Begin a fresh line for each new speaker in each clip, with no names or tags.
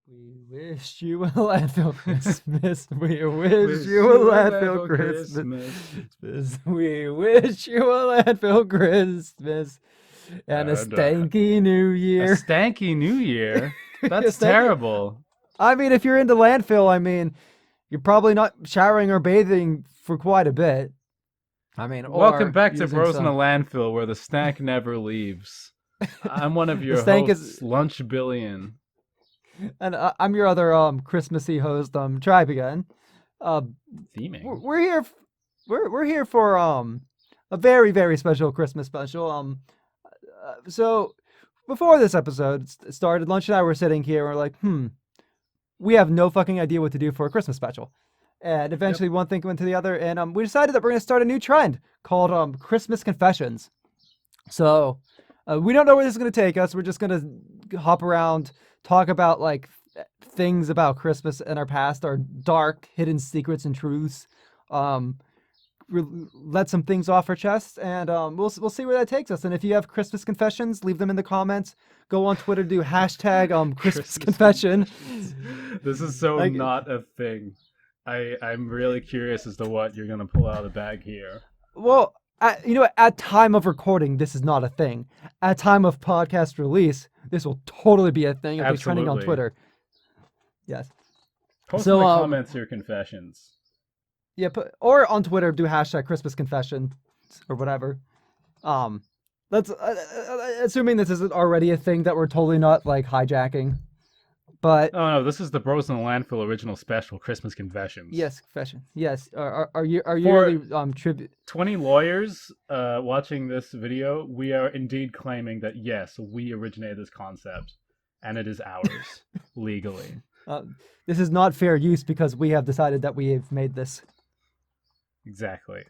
We wish you a landfill Christmas. We wish you a landfill Christmas. We wish you a landfill Christmas. And a
And
stanky new
a
year.
stanky new year? That's
Stanky.
terrible.
I mean, if you're into landfill, you're probably not showering or bathing for quite a bit.
Welcome
Or
back to
using
Bros in a
some.
Landfill, where the stank never leaves. I'm one of
The
your
stank is,
hosts, Lunchbillion.
and I'm your other Christmassy host, Trybien. Uh, we're,
Theming?
we're here. We're here for a very very special Christmas special. So before this episode started, Lunch and I were sitting here. And we're like, we have no fucking idea what to do for a Christmas special. And
Yep.
eventually, one thing went to the other, and we decided that we're gonna start a new trend called Christmas confessions. So we don't know where this is gonna take us. We're just gonna hop around, talk about like things about Christmas in our past, our dark hidden secrets and truths. Um, let some things off our chest, and we'll see where that takes us. And if you have Christmas confessions, leave them in the comments. Go on Twitter, do hashtag Christmas confession.
Confessions. This is so
Like,
not a thing. I'm really curious as to what you're gonna pull out of the bag here.
well, at time of recording, this is not a thing. At time of podcast release, this will totally be a thing. It'll be trending on
Absolutely.
Twitter. Yes.
Post
So,
in the comments your confessions.
Yeah, or on Twitter, do hashtag Christmas confession or whatever. Let's assuming this isn't already a thing that we're totally not like hijacking. But
Oh no, this is the Bros in the Landfill original special Christmas confessions.
yes, confession. Yes, are you
For
really tribute?
20 lawyers watching this video, we are indeed claiming that yes, we originated this concept, and it is ours legally.
This is not fair use because we have decided that we have made this.
Exactly.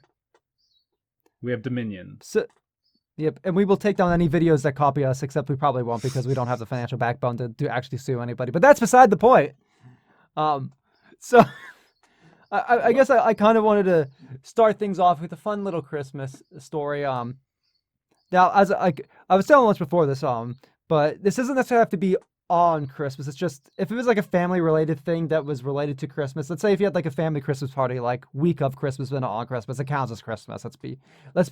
We have dominion.
So, yep, and we will take down any videos that copy us, except we probably won't because we don't have the financial backbone to actually sue anybody. But that's beside the point. So I guess I kind of wanted to start things off with a fun little Christmas story. Now as I was telling Lunch before this, but this doesn't necessarily have to be on Christmas. It's just if it was like a family related thing that was related to Christmas. Let's say if you had like a family Christmas party, like week of Christmas, but not on Christmas, it counts as Christmas. Let's be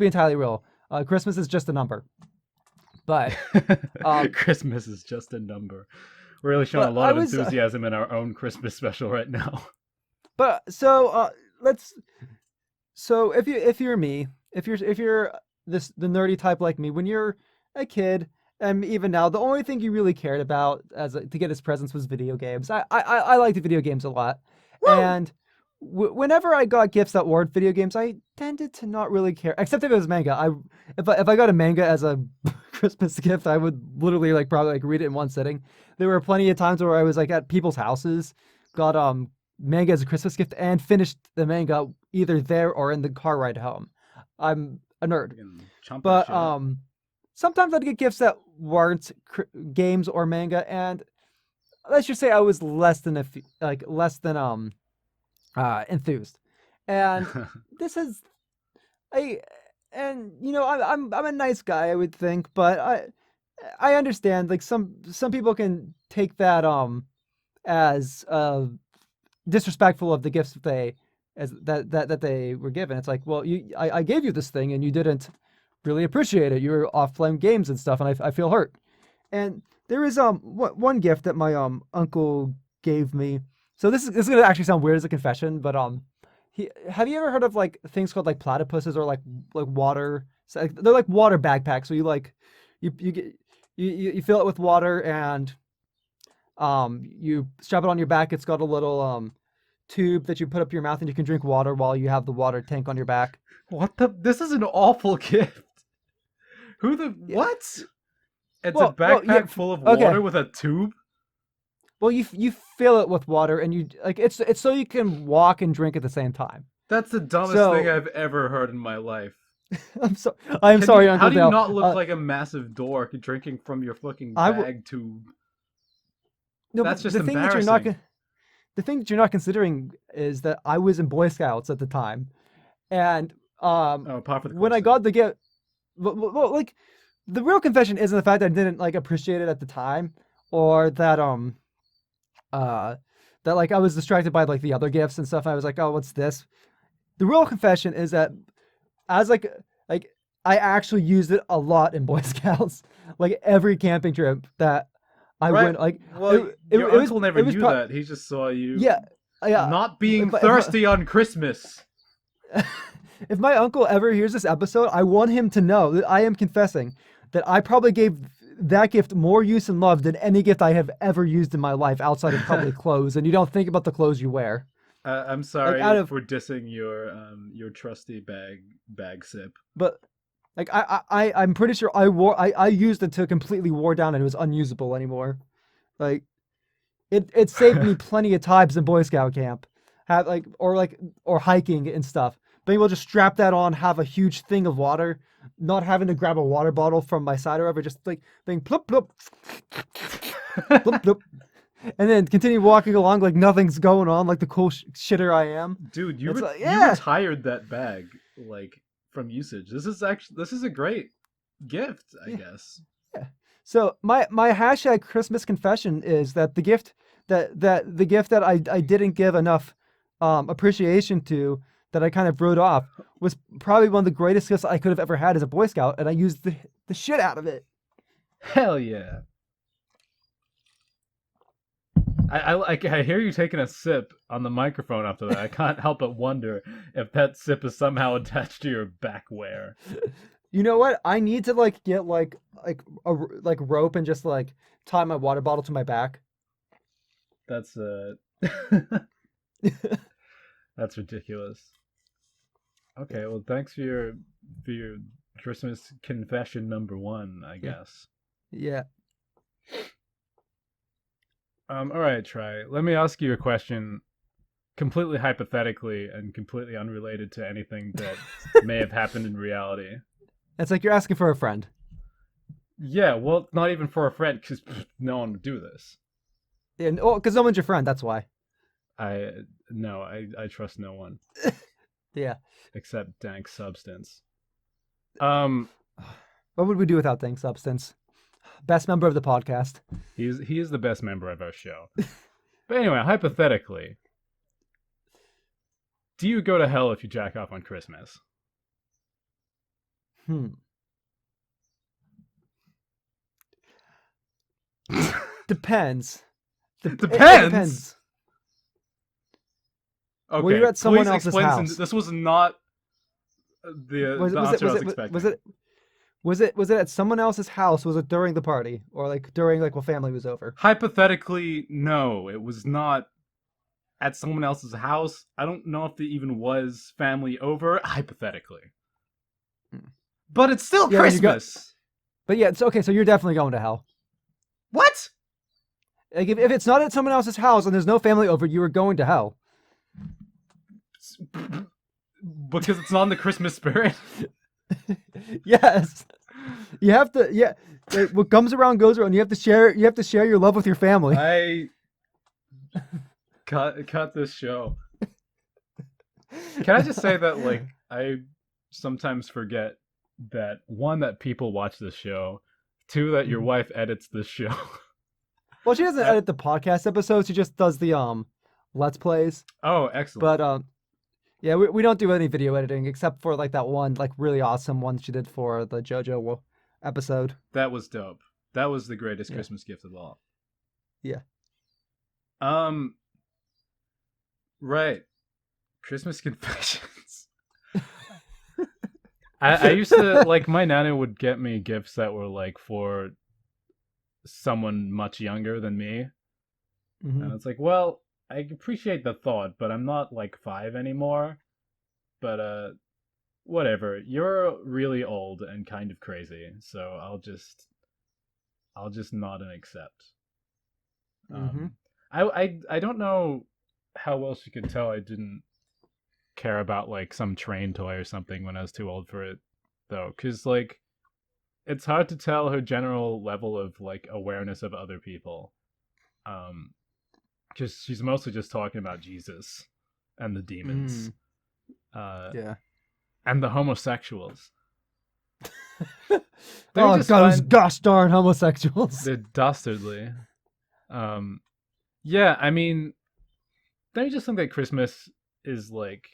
entirely real. Christmas is just a number. But
Christmas is just a number. We're really showing a lot of enthusiasm in our own Christmas special right now.
But so so if you're me, if you're the nerdy type like me, when you're a kid, and even now, the only thing you really cared about to get as presents was video games. I liked video games a lot,
Woo!
and whenever I got gifts that weren't video games, I tended to not really care, except if it was manga. If I got a manga as a Christmas gift, I would literally probably read it in one sitting. There were plenty of times where I was at people's houses, got manga as a Christmas gift, and finished the manga either there or in the car ride home. I'm a nerd, but sometimes I'd get gifts that weren't games or manga, and let's just say I was less than enthused. And this is I'm a nice guy, I would think, but I understand like some people can take that as disrespectful of the gifts that they were given. It's like, well, I gave you this thing and you didn't really appreciate it. You were off playing games and stuff, and I feel hurt. And there is one gift that my uncle gave me. So this is gonna actually sound weird as a confession, but have you ever heard of like things called like platypuses or like water? So they're like water backpacks. So you fill it with water and you strap it on your back. It's got a little tube that you put up your mouth and you can drink water while you have the water tank on your back.
What the? This is an awful gift. Who the what? It's a backpack full of water with a tube.
Well, you fill it with water and you like it's so you can walk and drink at the same time.
That's the dumbest thing I've ever heard in my life.
I'm sorry, Uncle
How do you
Dale.
not look like a massive dork drinking from your fucking bag tube?
No,
that's just
the thing
embarrassing.
The thing that you're not considering is that I was in Boy Scouts at the time, and when I got the gift, well, like the real confession isn't the fact that I didn't like appreciate it at the time, or that that like I was distracted by like the other gifts and stuff. I was like, oh, what's this? The real confession is that as like I actually used it a lot in Boy Scouts. Like every camping trip that I
Right.
went, like
Well,
it
your
was
uncle never
it was
knew that. He just saw you
yeah yeah.
not being
If my,
thirsty on Christmas.
if my uncle ever hears this episode, I want him to know that I am confessing that I probably gave that gift more use and love than any gift I have ever used in my life outside of probably clothes. And you don't think about the clothes you wear.
I'm
Like
sorry
out of
for dissing your trusty bag sip.
but like I'm pretty sure I used it to completely wore down and it was unusable anymore. Like it saved me plenty of times in Boy Scout camp. Have or hiking and stuff. Being able to just strap that on, have a huge thing of water, not having to grab a water bottle from my side or ever, just like being plop plop plop plop, and then continue walking along like nothing's going on, like the cool shitter I am.
Dude,
It's like,
you
yeah.
retired that bag like from usage. This is a great gift, I guess.
Yeah. So my hashtag Christmas confession is that the gift that I didn't give enough appreciation to, that I kind of wrote off, was probably one of the greatest gifts I could have ever had as a Boy Scout, and I used the shit out of it.
Hell yeah. I hear you taking a sip on the microphone after that. I can't help but wonder if that sip is somehow attached to your back wear.
You know what? I need to like get like a rope and just like tie my water bottle to my back.
That's that's ridiculous. Okay, well, thanks for your Christmas confession number 1, I guess.
Yeah.
All right, Try. Let me ask you a question, completely hypothetically and completely unrelated to anything that may have happened in reality.
It's like you're asking for a friend.
Yeah, well, not even for a friend, because no one would do this.
And because no one's your friend, that's why.
I trust no one.
Yeah.
Except dank substance.
What would we do without Dank Substance? Best member of the podcast.
He is the best member of our show. But anyway, hypothetically, do you go to hell if you jack off on Christmas?
Depends.
Depends.
It depends.
Okay,
Were you at someone
please
else's
explain
house?
This was not the answer I was expecting.
Was it at someone else's house? Was it during the party, or like during like when family was over?
Hypothetically, no, it was not at someone else's house. I don't know if there even was family over. Hypothetically, but it's still
Yeah,
Christmas.
But yeah, it's okay. So you're definitely going to hell.
What?
Like if it's not at someone else's house and there's no family over, you are going to hell.
Because it's not in the Christmas spirit.
Yes. You have to. Yeah. Like, what comes around goes around. You have to share. You have to share your love with your family.
I cut this show. Can I just say that, like, I sometimes forget that, 1, that people watch this show, 2, that your wife edits this show.
Well, she doesn't edit the podcast episodes. She just does the let's plays.
Oh, excellent.
But yeah, we don't do any video editing except for like that one like really awesome one she did for the JoJo episode.
That was dope. That was the greatest Christmas gift of all.
Yeah.
Right. Christmas confessions. I used to, like, my nana would get me gifts that were like for someone much younger than me.
Mm-hmm.
And it's like, well, I appreciate the thought, but I'm not like 5 anymore. But whatever. You're really old and kind of crazy, so I'll just nod and accept. I don't know how well she could tell I didn't care about like some train toy or something when I was too old for it, though, because like it's hard to tell her general level of like awareness of other people. Because she's mostly just talking about Jesus and the demons.
Yeah.
And the homosexuals.
Oh God, those gosh darn homosexuals.
They're dastardly. Yeah, I mean, don't you just think that Christmas is like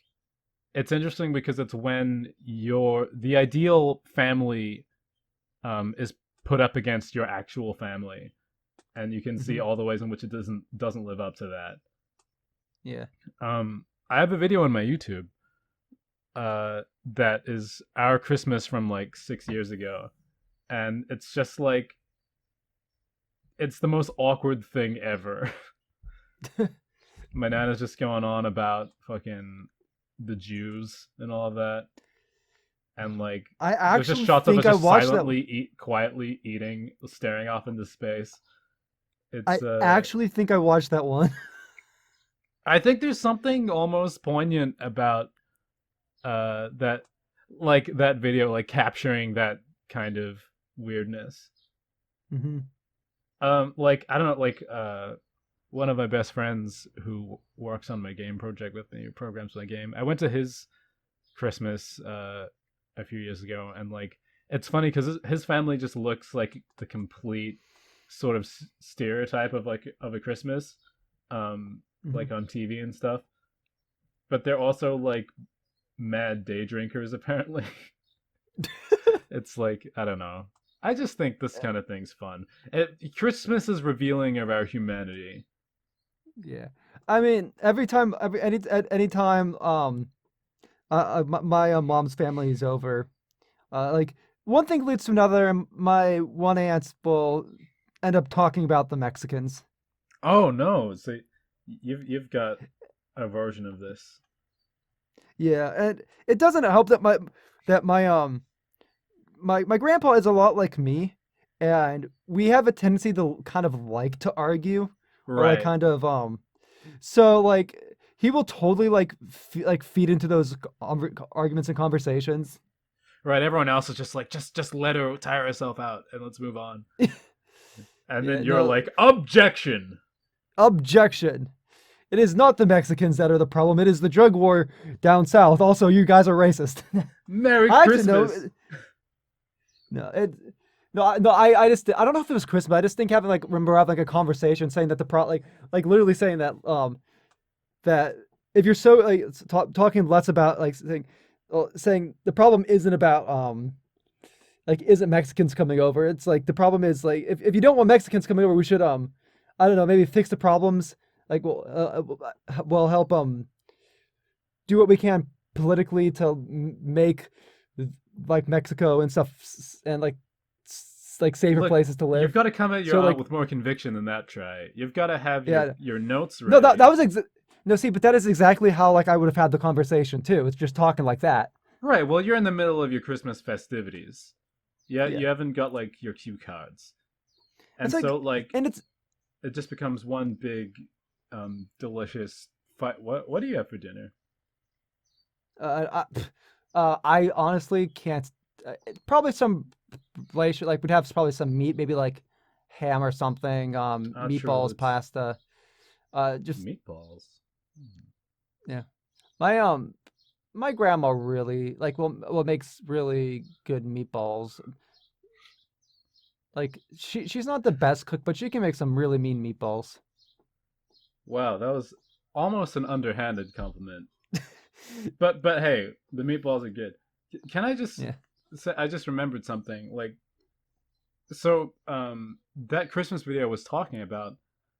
it's interesting because it's when the ideal family is put up against your actual family, and you can see
Hmm.
all the ways in which it doesn't live up to that.
Yeah.
I have a video on my YouTube that is our Christmas from like 6 years ago, and it's just like it's the most awkward thing ever. My nana's just going on about fucking the Jews and all of that, and like
I
there's just
actually
shots of us
think I
just
watched that.
quietly eating, staring off into space.
I
It's
actually think I watched that one.
I think there's something almost poignant about that, like that video, like capturing that kind of weirdness.
Hmm.
Like I don't know, like one of my best friends who works on my game project with me, programs my game. I went to his Christmas a few years ago, and like it's funny because his family just looks like the complete sort of stereotype of like of a Christmas,
Hmm.
like on TV and stuff. But they're also like mad day drinkers apparently. It's like I don't know. I just think this kind of thing's fun. Christmas is revealing of our humanity.
Yeah. I mean, every time, at any time, my mom's family is over. Like one thing leads to another, and my one aunt will end up talking about the Mexicans.
Oh no! So you've got a version of this.
Yeah, and it doesn't help that my grandpa is a lot like me, and we have a tendency to kind of like to argue, or like
Right.
kind of so like he will totally like feed into those arguments and conversations.
Right. Everyone else is just like, just let her tire herself out and let's move on. And then
Yeah,
you're
no,
like, objection.
objection. It is not the Mexicans that are the problem. It is the drug war down south. Also, you guys are racist.
Merry
I actually know.
Christmas.
No, it. No, I just I don't know if it was Christmas. I just think having like remember having like a conversation saying that the like literally saying that that if you're so like talking less about like saying the problem isn't about like isn't Mexicans coming over. It's like the problem is like if you don't want Mexicans coming over, we should I don't know, maybe fix the problems. Like well help do what we can politically to make like Mexico and stuff and like like safer
Look,
places to
you've
live.
got to come at your
So
aunt
like
with more conviction than that, Try. You've got to have
yeah,
your notes
no that
ready.
was no see, but that is exactly how like I would have had the conversation too. It's just talking like that.
Right. Well, you're in the middle of your Christmas festivities. Yeah,
Yeah,
you haven't got like your cue cards.
it's
And so
like
like
and it's
it just becomes one big delicious fight. What do you have for dinner?
I honestly can't. Probably some relation like we'd have probably some meat, maybe like ham or something.
True.
Meatballs,
It's
pasta. Just
meatballs. Hmm.
yeah. My my grandma really like well makes really good meatballs. Like she's not the best cook, but she can make some really mean meatballs.
Wow, that was almost an underhanded compliment. But hey, the meatballs are good. Can I just
Yeah.
say I just remembered something. Like so that Christmas video was talking about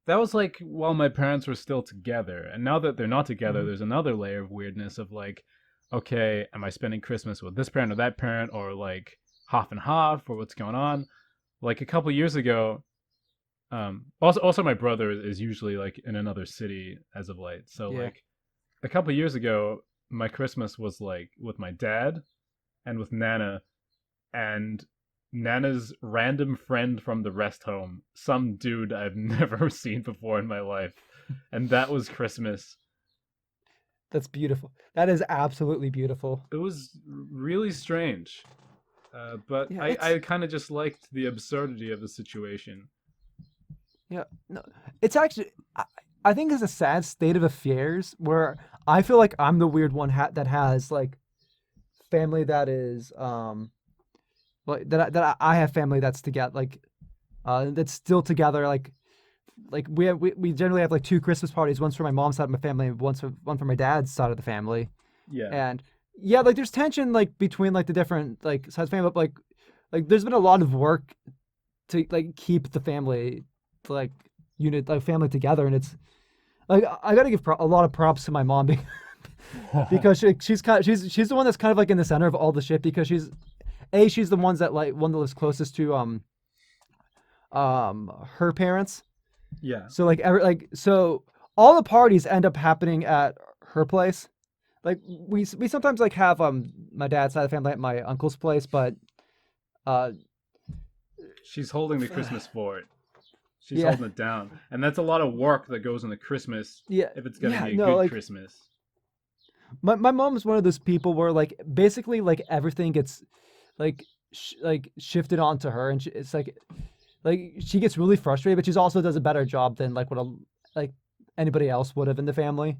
that was like while my parents were still together. And now that they're not together,
Hmm.
there's another layer of weirdness of like, okay, am I spending Christmas with this parent or that parent or like half and half or what's going on? Like a couple years ago, also my brother is usually like in another city as of late. So
Yeah.
like a couple years ago, my Christmas was like with my dad and with Nana and Nana's random friend from the rest home, some dude I've never seen before in my life. And that was Christmas.
That's beautiful. That is absolutely beautiful.
It was really strange. But
Yeah,
I kind of just liked the absurdity of the situation.
yeah, no, it's actually I think it's a sad state of affairs where I feel like I'm the weird one that has like family that is like that I have family that's together like that's still together like like we generally have like two Christmas parties, one's for my mom's side of my family, and one for my dad's side of the family.
Yeah.
And yeah, like there's tension like between like the different like sides of family, but like there's been a lot of work to like keep the family like unit like family together, and it's like I gotta give a lot of props to my mom because she's the one that's kind of like in the center of all the shit because she's the ones that like one that lives closest to her parents.
Yeah.
So so all the parties end up happening at her place. Like we sometimes like have my dad's side of the family at my uncle's place, but uh
She's holding the Christmas fort. She's
yeah
holding it down, and that's a lot of work that goes into Christmas.
yeah
If it's gonna
yeah
be a
no
good
like
Christmas.
my mom's one of those people where like basically like everything gets like like shifted onto her, and it's like she gets really frustrated, but she also does a better job than like like anybody else would have in the family.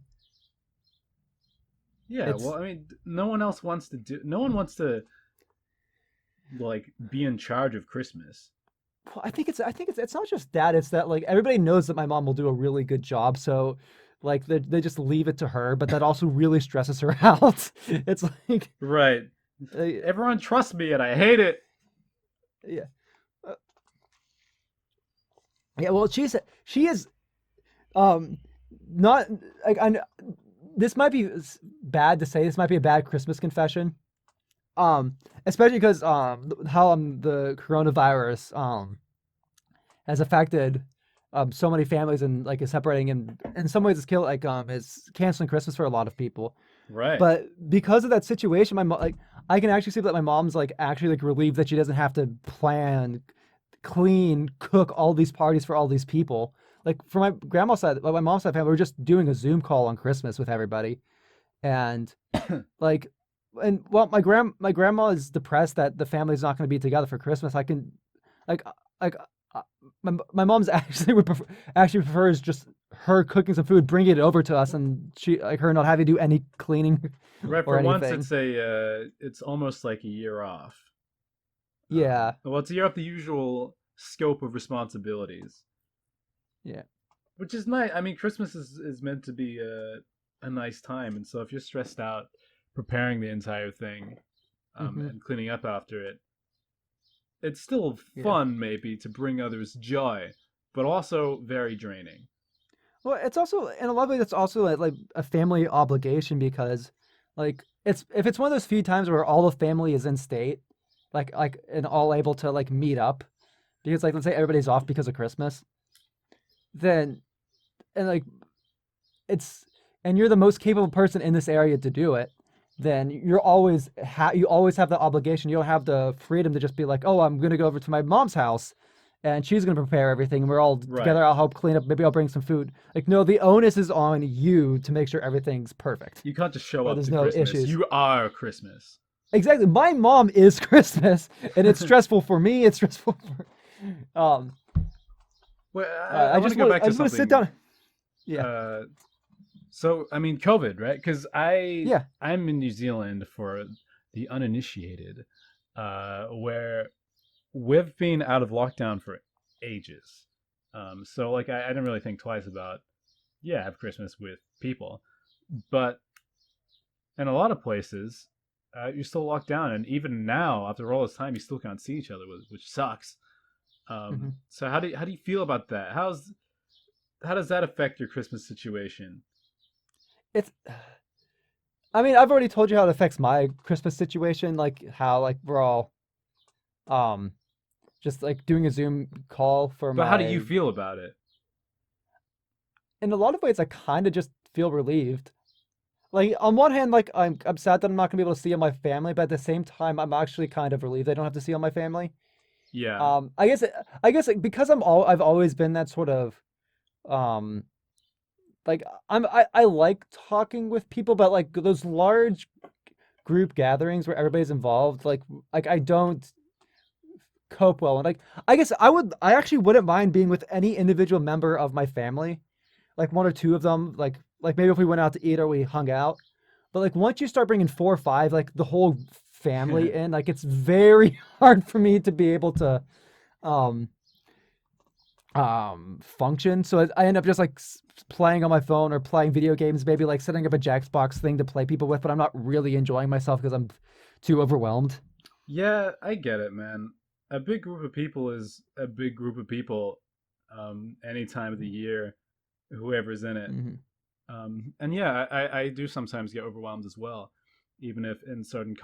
Yeah.
It's
Well, I mean, no one else wants to do. No one wants to like be in charge of Christmas.
well, I think it's not just that, it's that like everybody knows that my mom will do a really good job, so like they just leave it to her, but that also really stresses her out. It's like
Right.
uh,
Everyone trusts me, and I hate it.
yeah. Uh, yeah, well, she is um not like this might be bad to say. This might be a bad Christmas confession. Especially because how the coronavirus has affected so many families and like is separating and in some ways it's canceling Christmas for a lot of people.
Right.
But because of that situation, my mom like I can actually see that my mom's like actually like relieved that she doesn't have to plan, clean, cook all these parties for all these people. Like for my grandma's side, like my mom's side family, we're just doing a Zoom call on Christmas with everybody, and like, and well, my grandma is depressed that the family's not going to be together for Christmas. I can, like, like, my mom's actually actually prefers just her cooking some food, bringing it over to us, and she like her not having to do any cleaning
Right.
or
For once,
anything.
it's almost like a year off.
Yeah,
Well, it's a year off the usual scope of responsibilities,
yeah.
which is nice. I mean, Christmas is meant to be a nice time, and so if you're stressed out preparing the entire thing,
Hmm.
and cleaning up after it, it's still
Yeah.
fun maybe to bring others joy, but also very draining.
Well, it's also in a lot of ways it's also like a family obligation because like it's if it's one of those few times where all the family is in state, like and all able to like meet up because like let's say everybody's off because of Christmas, then and like it's and you're the most capable person in this area to do it, then you always have the obligation. You don't have the freedom to just be like, oh, I'm gonna go over to my mom's house, and she's gonna prepare everything, and we're all
Right.
together. I'll help clean up. Maybe I'll bring some food. Like, no, the onus is on you to make sure everything's perfect,
You can't just show
or
up
there's
to
no
Christmas.
issues.
You are Christmas.
Exactly. My mom is Christmas, and it's stressful for me. It's stressful for.
Well, I want to go back
I
to
just want to sit
something.
down. Yeah.
Uh, so I mean, COVID, right? Because
Yeah.
I'm in New Zealand for the uninitiated, where we've been out of lockdown for ages. So like I didn't really think twice about have Christmas with people, but in a lot of places, you're still locked down, and even now after all this time, you still can't see each other, which sucks.
Hmm.
So how do you feel about that? How does that affect your Christmas situation?
It's. I mean, I've already told you how it affects my Christmas situation. Like how like we're all um just like doing a Zoom call for
But how do you
my.
feel about it?
In a lot of ways, I kind of just feel relieved. Like on one hand, like I'm sad that I'm not gonna be able to see all my family, but at the same time, I'm actually kind of relieved I don't have to see all my family.
Yeah.
I guess like, because I've always been that sort of um like I like talking with people, but like those large group gatherings where everybody's involved, like I don't cope well. And like I guess I actually wouldn't mind being with any individual member of my family, like one or two of them, like maybe if we went out to eat or we hung out. But like once you start bringing four or five, like the whole family in, like it's very hard for me to be able to um function. So I end up just like playing on my phone or playing video games, maybe like setting up a Jackbox thing to play people with, but I'm not really enjoying myself because I'm too overwhelmed.
Yeah, I get it, man. A big group of people is a big group of people, any time of the year, whoever's in it.
Hmm.
And yeah, I do sometimes get overwhelmed as well, even if in certain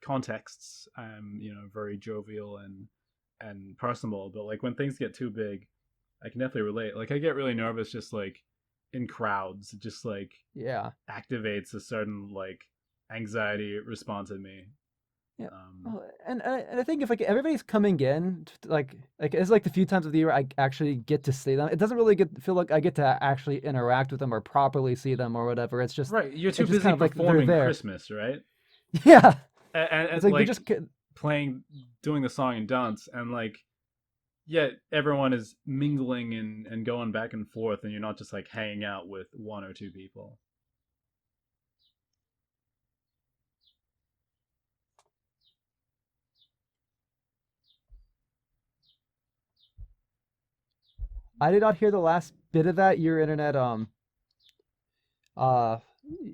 contexts I'm, very jovial and personable. But like when things get too big, I can definitely relate. Like I get really nervous just like in crowds. It just like
Yeah.
activates a certain like anxiety response in me.
Yeah.
Um,
Oh, and I think if like everybody's coming in, like it's like the few times of the year I actually get to see them. It doesn't really feel like I get to actually interact with them or properly see them or whatever.
right, you're too
It's just
busy
kind of like they're
performing
there.
Christmas, right?
Yeah.
And
It's like they're
like
just
playing, doing the song and dance, and like yeah, everyone is mingling and going back and forth, and you're not just like hanging out with one or two people.
I did not hear the last bit of that. Your internet uh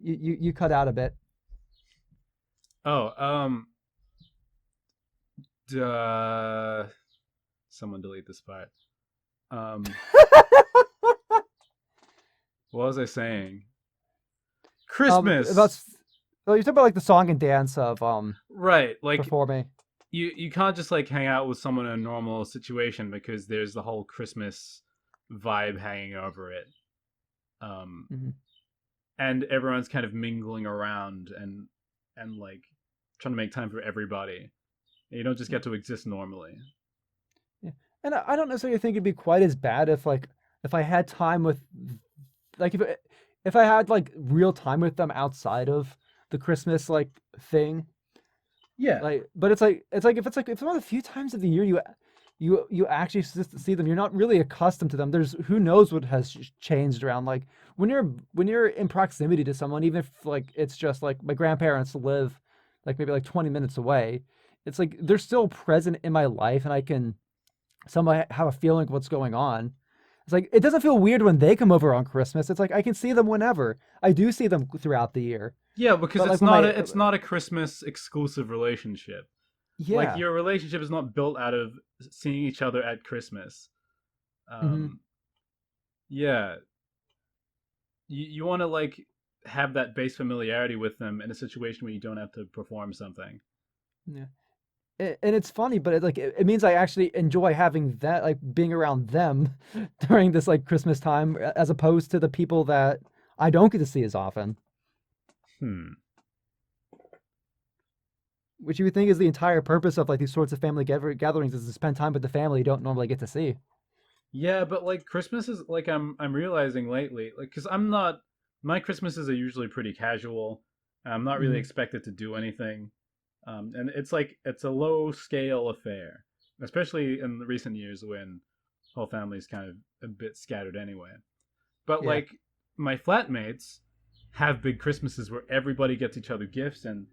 you cut out a bit.
Oh, duh. Someone delete this part. Um, what was I saying?
About
Christmas,
well, you're talking about like the song and dance of
right? Like
performing.
you can't just like hang out with someone in a normal situation because there's the whole Christmas vibe hanging over it. Um,
Hmm.
and everyone's kind of mingling around and like trying to make time for everybody. You don't just
Yeah.
get to exist normally.
Yeah. And I don't necessarily think it'd be quite as bad if I had time with like if I had like real time with them outside of the Christmas like thing.
Yeah,
Like, but if it's one of the few times of the year you actually see them, you're not really accustomed to them. There's who knows what has changed around. Like when you're in proximity to someone, even if like it's just like my grandparents live like maybe like 20 minutes away, it's like they're still present in my life, and I can somehow have a feeling of what's going on. It's like it doesn't feel weird when they come over on Christmas. It's like I can see them whenever. I do see them throughout the year,
yeah, because
but like
it's
when
not
my
a Christmas exclusive relationship. Like
yeah.
your relationship is not built out of seeing each other at Christmas.
Hmm.
Um, yeah, you want to like have that base familiarity with them in a situation where you don't have to perform something.
Yeah. And it's funny, but it means I actually enjoy having that, like being around them during this like Christmas time, as opposed to the people that I don't get to see as often,
Hmm.
which you would think is the entire purpose of like these sorts of family gatherings is to spend time with the family you don't normally get to see.
Yeah, but like Christmas is like I'm realizing lately, like because I'm not my Christmases are usually pretty casual. I'm not really
Hmm.
expected to do anything, and it's like it's a low scale affair, especially in the recent years when whole family's kind of a bit scattered anyway. But
Yeah.
like my flatmates have big Christmases where everybody gets each other gifts and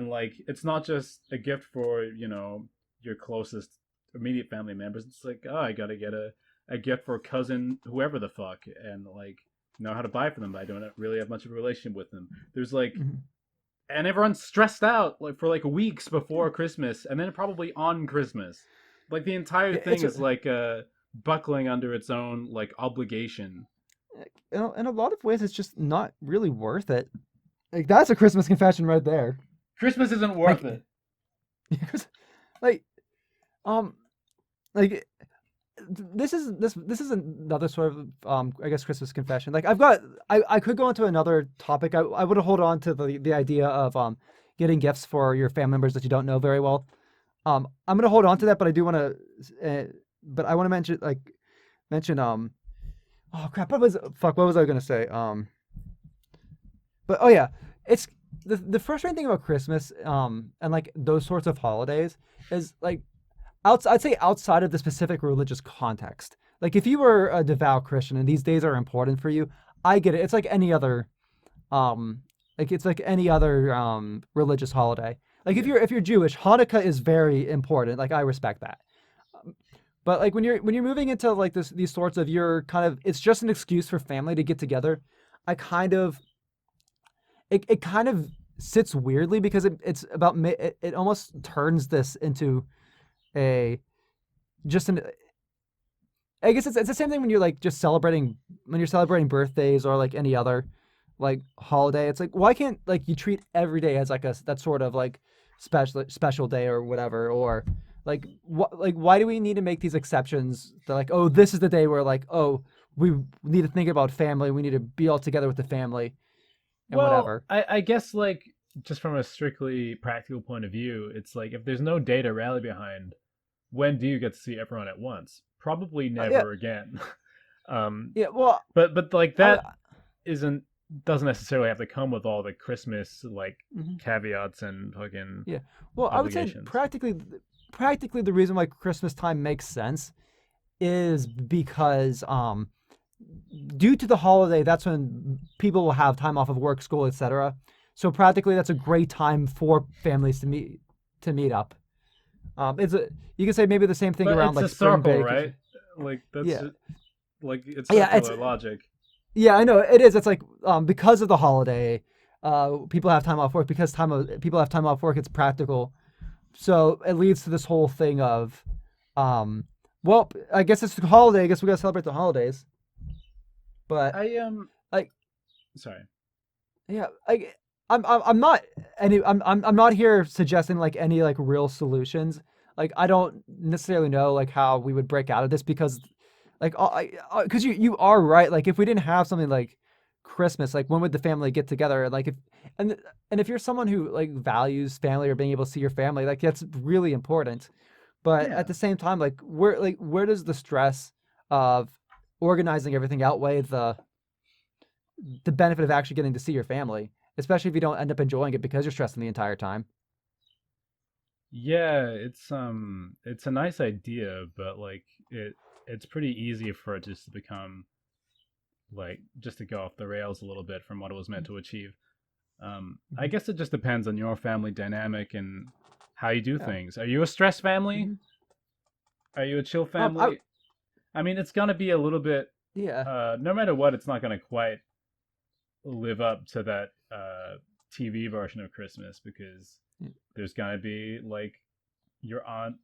like it's not just a gift for your closest immediate family members. It's like oh I gotta get a gift for a cousin whoever the fuck and like know how to buy for them, but I don't really have much of a relationship with them. There's like
Hmm.
and everyone's stressed out like for like weeks before Christmas and then probably on Christmas. Like the entire
Yeah.
thing is like buckling under its own like obligation.
In a lot of ways, it's just not really worth it. Like that's a Christmas confession right there.
Christmas isn't worth
Like,
it.
like, um, like this is another sort of I guess Christmas confession. Like I could go into another topic. I would hold on to the idea of getting gifts for your family members that you don't know very well. I'm gonna hold on to that, but I do want to but I want to mention oh crap, what was I gonna say? But oh yeah, it's the frustrating thing about Christmas and like those sorts of holidays is like I'd say outside of the specific religious context. Like if you were a devout Christian and these days are important for you, I get it. It's like any other um it's like any other religious holiday. Like
Yeah.
if you're Jewish, Hanukkah is very important. Like I respect that. But like when you're moving into like these sorts of you're kind of it's just an excuse for family to get together. I kind of it kind of sits weirdly because it's about it almost turns this into a just an I guess it's the same thing when you're like just celebrating when you're celebrating birthdays or like any other like holiday. It's like why can't like you treat every day as like a that sort of like special day or whatever or like why do we need to make these exceptions? They're like oh this is the day where like oh we need to think about family. We need to be all together with the family and
Well,
whatever.
I guess like just from a strictly practical point of view, it's like if there's no data rally behind, when do you get to see everyone at once? Probably
Yeah,
never again. um,
yeah. Well,
but like
I,
that isn't doesn't necessarily have to come with all the Christmas like
mhm,
caveats and fucking
yeah. Well, I would say
obligations.
practically the reason why Christmas time makes sense is because due to the holiday, that's when people will have time off of work, school, etc. So practically, that's a great time for families to meet up. It's a you can say maybe the same thing
But
around
it's a
like spring
circle,
break.
right? Like that's
Yeah,
just, like it's
yeah, it's
circular logic.
yeah, I know it is. It's like because of the holiday, people have time off work because people have time off work. It's practical, so it leads to this whole thing of, um, well, I guess it's the holiday. I guess we gotta celebrate the holidays, but
I
like
sorry.
yeah, like I'm not I'm not here suggesting like any like real solutions. Like I don't necessarily know like how we would break out of this because like because you are right. Like if we didn't have something like Christmas, like when would the family get together? Like if and and if you're someone who like values family or being able to see your family, like that's really important. But at
Yeah.
the same time, where does the stress of organizing everything outweigh the benefit of actually getting to see your family, especially if you don't end up enjoying it because you're stressing the entire time.
Yeah, it's a nice idea, but like it's pretty easy for it just to become like just to go off the rails a little bit from what it was meant to achieve. I
Mhm.
guess it just depends on your family dynamic and how you do
Yeah.
things. Are you a stress family?
Hmm.
Are you a chill
I
family? I mean, it's gonna be a little bit.
yeah.
No matter what, it's not gonna quite live up to that TV version of Christmas because there's gonna be like your aunt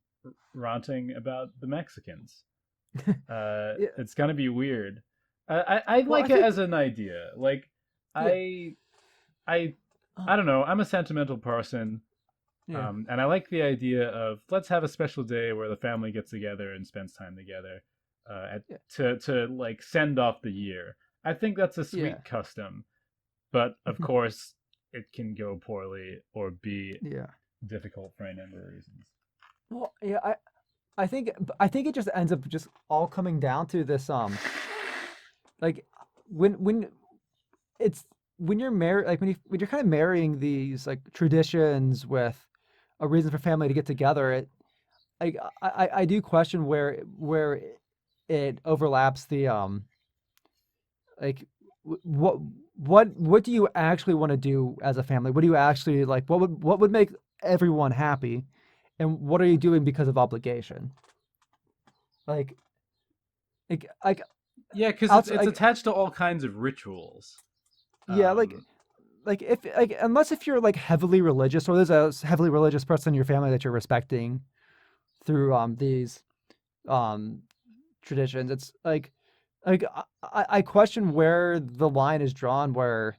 ranting about the Mexicans.
Yeah.
It's gonna be weird. I
Well, I
like it
think
as an idea. Like
yeah.
I I
Uh,
I don't know. I'm a sentimental person,
yeah.
and I like the idea of let's have a special day where the family gets together and spends time together,
Yeah.
to like send off the year. I think that's a
Yeah.
sweet custom, but of
Mhm.
course it can go poorly or be
Yeah.
difficult for a number of reasons.
Well, yeah. I think it just ends up just all coming down to this like when it's when you're married like when you're kind of marrying these like traditions with a reason for family to get together I do question where it overlaps the like what do you actually want to do as a family? What do you actually like? What would make everyone happy, and what are you doing because of obligation? Like like
Yeah, because
outside
it's attached to all kinds of rituals.
yeah
Um,
like if like unless if you're like heavily religious or there's a heavily religious person in your family that you're respecting through these um traditions. It's like I question where the line is drawn. Where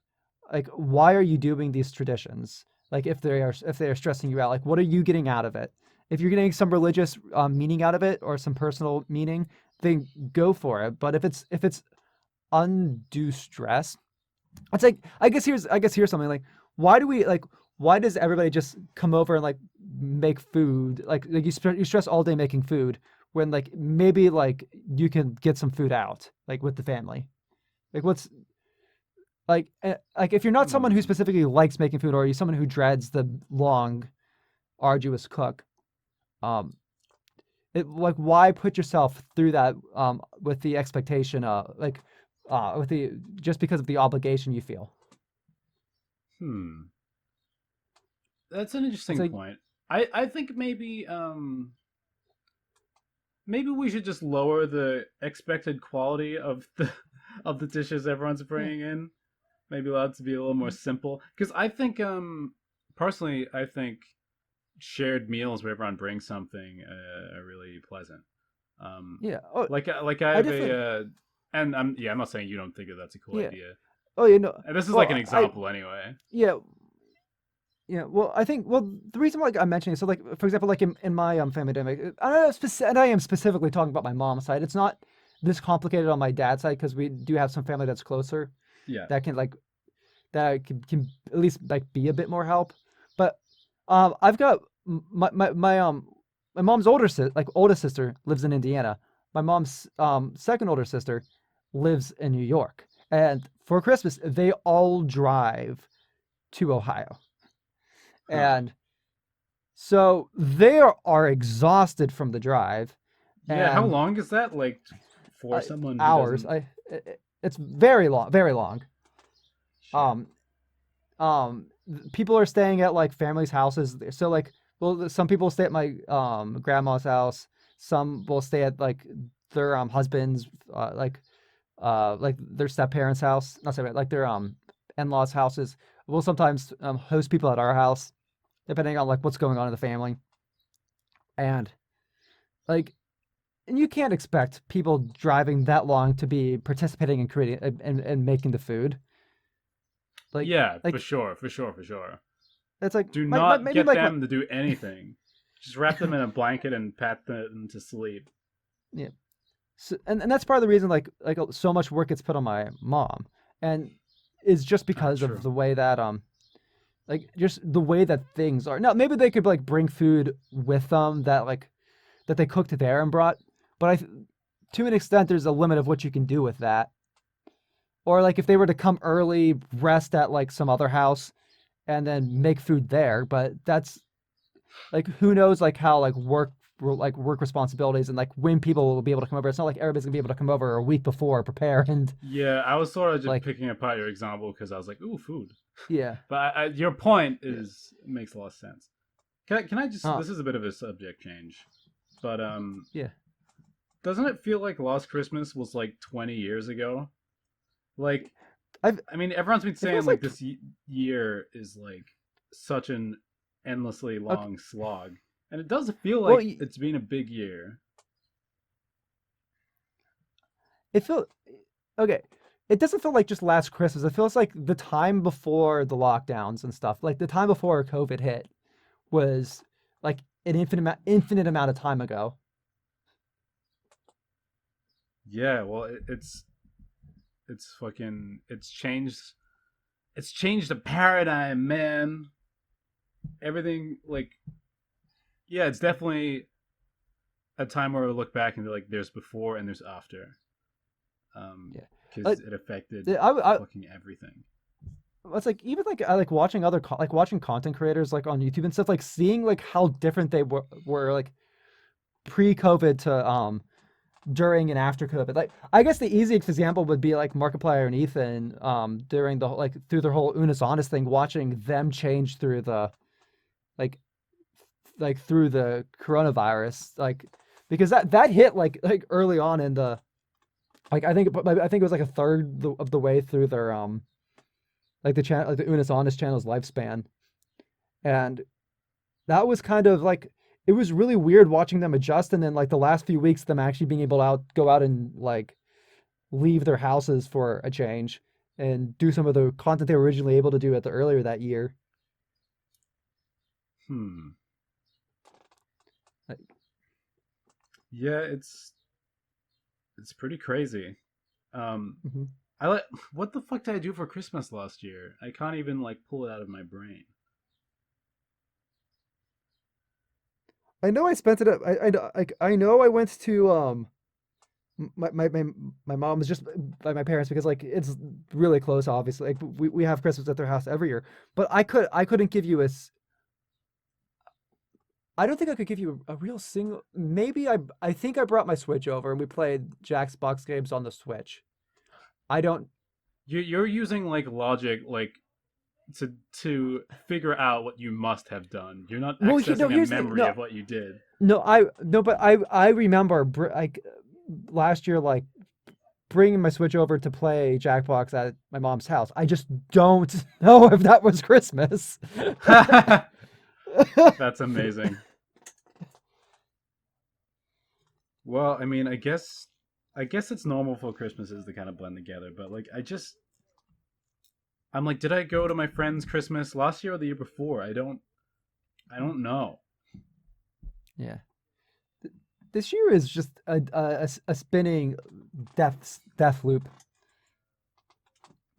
like why are you doing these traditions? Like if they are stressing you out, like what are you getting out of it? If you're getting some religious meaning out of it or some personal meaning, then go for it. But if it's undue stress, it's like I guess here's something like why do we like why does everybody just come over and like make food like you stress all day making food when like maybe like you can get some food out like with the family like what's like if you're not someone who
hmm.
specifically likes making food or you're someone who dreads the long arduous cook um it like why put yourself through that with the expectation with the just because of the obligation you feel.
Hmm. That's an
It's
interesting
like
point. I think maybe maybe we should just lower the expected quality of the of the dishes everyone's
Yeah.
bringing in. Maybe allow it to be a little more simple. Because I think, personally, I think shared meals where everyone brings something are really pleasant. Um,
Yeah. Oh,
like I
I
have
definitely.
and I'm not saying you don't think that that's a cool
Yeah.
idea.
Oh, you know.
And this is like an
Well, I.
example anyway.
Yeah. Yeah, well, I think the reason why like, I'm mentioning so like for example like in my family dynamic, I don't know and I am specifically talking about my mom's side. It's not this complicated on my dad's side because we do have some family that's closer
Yeah.
that can like that can at least like be a bit more help. But I've got my mom's oldest sister lives in Indiana. My mom's second older sister lives in New York, and for Christmas they all drive to Ohio.
Huh.
And so they are exhausted from the drive,
Yeah. How
and
long is that? Like for someone who
hours.
doesn't.
It's very long, very long.
Shit.
Um, People are staying at like families' houses. So like, well, some people stay at my grandma's house. Some will stay at like their husbands, like their step parents' house. Not step like their in-laws' houses. We'll sometimes host people at our house, depending on like what's going on in the family. And like and you can't expect people driving that long to be participating in creating and making the food. Like
Yeah, for
like
sure, for sure, for sure.
it's like
Do not
maybe
get
like my
them to do anything. Just wrap them in a blanket and pat them to sleep.
yeah. So, and that's part of the reason like so much work gets put on my mom, and is just
Ah,
because of
true.
the way that like just the way that things are. Now maybe they could like bring food with them that like that they cooked there and brought, but to an extent there's a limit of what you can do with that. Or like if they were to come early, rest at like some other house, and then make food there. But that's like who knows like how like work responsibilities and like when people will be able to come over. It's not like everybody's gonna be able to come over a week before, prepare, and
Yeah, I was sort of just
like
picking apart your example because I was like, "Ooh, food."
yeah,
But your point
yeah,
is makes a lot of sense. Can I just?
uh,
This is a bit of a subject change, but
yeah.
doesn't it feel like Last Christmas was like 20 years ago? Like,
I've
I mean, everyone's been
it
saying
feels
like
like
this year is like such an endlessly
okay,
long slog, and it does feel
well
like it's been a big year.
it feels okay. It doesn't feel like just last Christmas. It feels like the time before the lockdowns and stuff, like the time before COVID hit was like an infinite amount of time ago.
Yeah, well, it's fucking it's changed the paradigm, man. Everything like yeah, it's definitely a time where we look back and be like, there's before and there's after,
Yeah.
because it affected
I
fucking everything.
it's like even like I like watching like watching content creators like on YouTube and stuff, like seeing like how different they were like pre-COVID to during and after COVID. Like I guess the easiest example would be like Markiplier and Ethan during the like through their whole Unis Honest thing, watching them change through the like through the coronavirus, like because that hit like early on in the like I think it was like a third of the way through their like the channel like the Unis Honest channel's lifespan. And that was kind of like it was really weird watching them adjust, and then like the last few weeks them actually being able to go out and like leave their houses for a change and do some of the content they were originally able to do at the earlier that year.
Hmm.
Like,
Yeah, it's pretty crazy. Um,
mhm.
I like what the fuck did I do for Christmas last year? I can't even like pull it out of my brain.
I know I spent it at, I know I went to my, my my my mom was just by my parents because like it's really close obviously, like we have Christmas at their house every year, but I couldn't give you I don't think I could give you a real single. Maybe I think I brought my Switch over and we played Jack's box games on the Switch. I don't.
You're using like logic, like to figure out what you must have done. You're not
Well, no,
accessing a
here's the thing.
memory
No,
of what you did.
but I remember like last year, like bringing my Switch over to play Jackbox at my mom's house. I just don't know if that was Christmas.
That's amazing. Well, I mean, I guess it's normal for Christmases to kind of blend together, but like I'm like, did I go to my friend's Christmas last year or the year before? I don't know.
Yeah. This year is just a spinning death loop.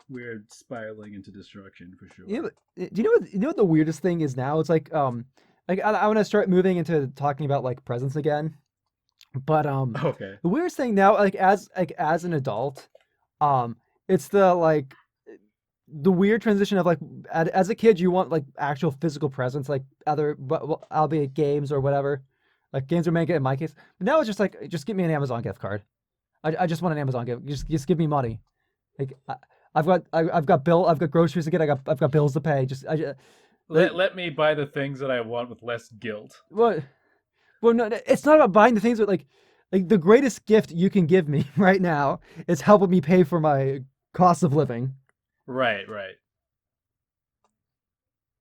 We're spiraling into destruction for
You
sure.
know, you know what the weirdest thing is now? It's like I want to start moving into talking about like presents again. But
Okay.
the weirdest thing now, like as an adult, it's the weird transition of like as a kid you want like actual physical presents, like other albeit games or whatever, like games or manga in my case. But now it's just like just give me an Amazon gift card. I just want an Amazon gift. Just give me money. Like I've got groceries to get. I've got bills to pay. Like,
Let me buy the things that I want with less guilt.
what? Well, no, it's not about buying the things, but like the greatest gift you can give me right now is helping me pay for my cost of living.
Right, right.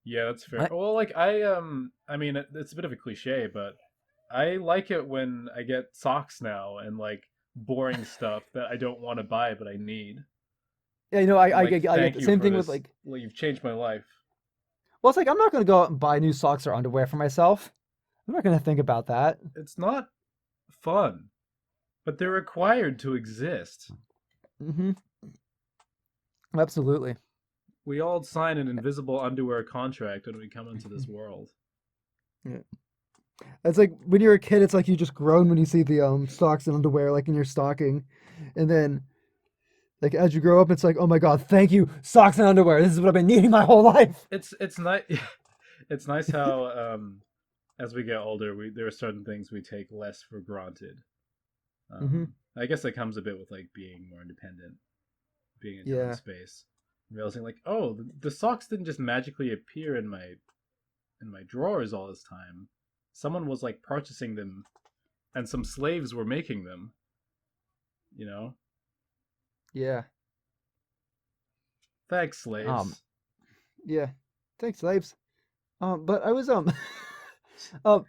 Yeah, that's fair.
I,
Well, like I mean, it's a bit of a cliche, but I like it when I get socks now and like boring stuff that I don't want to buy but I need.
yeah, you know,
I'm like,
I get
thank
the
you
same
for
thing with
this.
like,
Well, you've changed my life.
well, it's like I'm not gonna go out and buy new socks or underwear for myself. I'm not gonna think about that.
It's not fun, but they're required to exist.
Hmm. Absolutely.
We all sign an invisible underwear contract when we come into this world.
Yeah. It's like when you're a kid, it's like you just groan when you see the socks and underwear like in your stocking, and then like as you grow up, it's like, oh my god, thank you, socks and underwear. This is what I've been needing my whole life.
It's nice. It's nice how as we get older, we there are certain things we take less for granted.
Hmm.
I guess that comes a bit with like being more independent, being in your own
Yeah.
space, realizing like, oh, the socks didn't just magically appear in my drawers all this time. Someone was like purchasing them, and some slaves were making them. You know,
Yeah.
thanks,
Um.
slaves.
Yeah. Thanks, slaves. But I was um, I want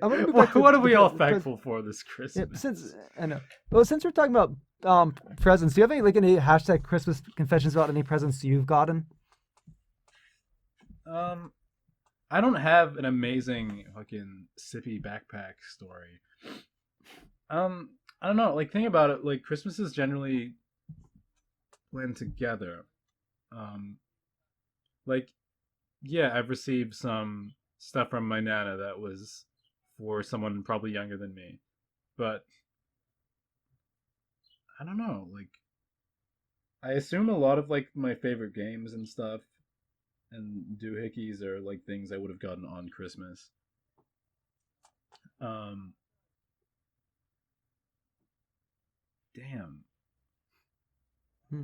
to move back to
What are
the
we all thankful for this
yeah, since
Christmas?
I know. Well, since we're talking about presents, do you have any hashtag Christmas confessions about any presents you've gotten?
Um, I don't have an amazing fucking sippy backpack story. I don't know. Like, think about it. Like, Christmas is generally blend together. Um, like, yeah, I've received some stuff from my nana that was for someone probably younger than me, but I don't know. Like, I assume a lot of like my favorite games and stuff and doohickeys are like things I would have gotten on Christmas. Um, damn.
Hmm.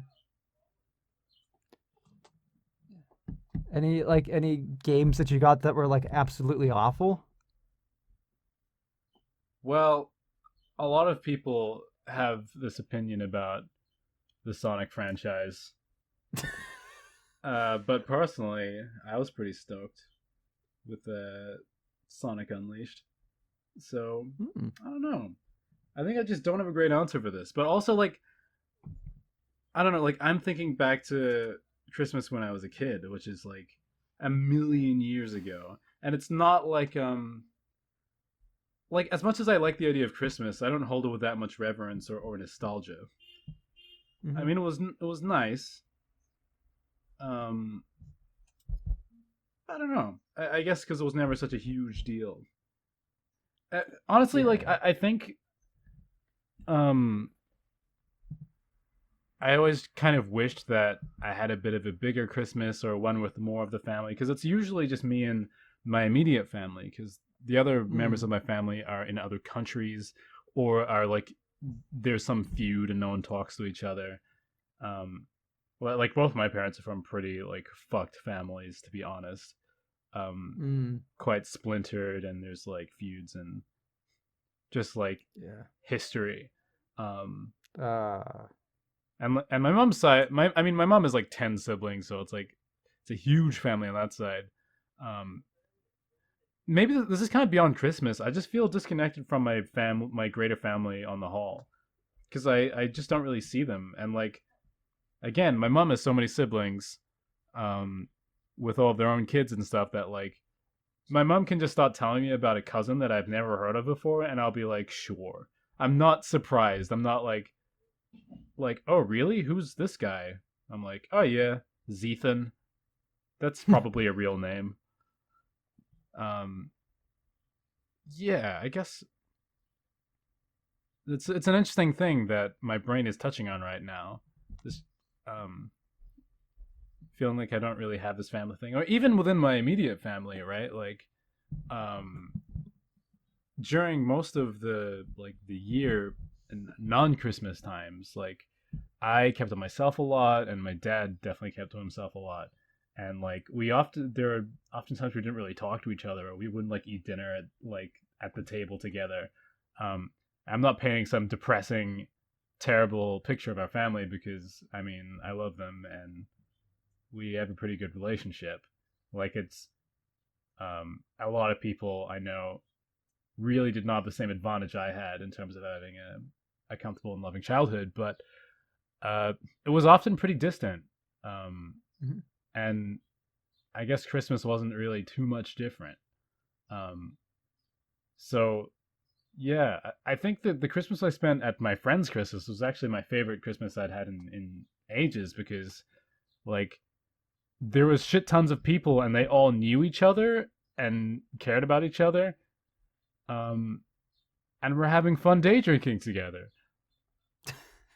Any games that you got that were like absolutely awful?
Well, a lot of people have this opinion about the Sonic franchise. But personally, I was pretty stoked with Sonic Unleashed. So
Hmm.
I don't know. I think I just don't have a great answer for this. But also, like, I don't know. Like, I'm thinking back to Christmas when I was a kid, which is like a million years ago, and it's not like as much as I like the idea of Christmas, I don't hold it with that much reverence or nostalgia. I
Hmm.
mean, it was nice. Um, I don't know. I guess because it was never such a huge deal. Honestly, like
Yeah.
I think um I always kind of wished that I had a bit of a bigger Christmas or one with more of the family because it's usually just me and my immediate family because the other members
Mm.
of my family are in other countries or are like there's some feud and no one talks to each other. Um, well, like both my parents are from pretty like fucked families, to be honest.
Mm,
Quite splintered, and there's like feuds and just like
yeah.
history. Um,
Uh,
and my mom's side, my mom has like 10 siblings, so it's a huge family on that side. Um, Maybe this is kind of beyond Christmas. I just feel disconnected from my greater family on the whole, because I just don't really see them. And like again, my mom has so many siblings, um, with all of their own kids and stuff that like my mom can just start telling me about a cousin that I've never heard of before, and I'll be like, sure. I'm not surprised. I'm not like, oh really? Who's this guy? I'm like, oh yeah, Zethan. That's probably a real name. Um, yeah, I guess it's an interesting thing that my brain is touching on right now. This um feeling like I don't really have this family thing, or even within my immediate family, right? Like, um, during most of the year and non-Christmas times, like I kept to myself a lot, and my dad definitely kept to himself a lot. And like there are often times we didn't really talk to each other, or we wouldn't like eat dinner at the table together. Um, I'm not painting some depressing, terrible picture of our family because I mean I love them and we have a pretty good relationship. Like it's a lot of people I know really did not have the same advantage I had in terms of having a comfortable and loving childhood, but it was often pretty distant. Um,
mhm.
and I guess Christmas wasn't really too much different. Um, so yeah, I think that the Christmas I spent at my friend's Christmas was actually my favorite Christmas I'd had in ages because like there was shit tons of people and they all knew each other and cared about each other. Um, and we're having fun day drinking together,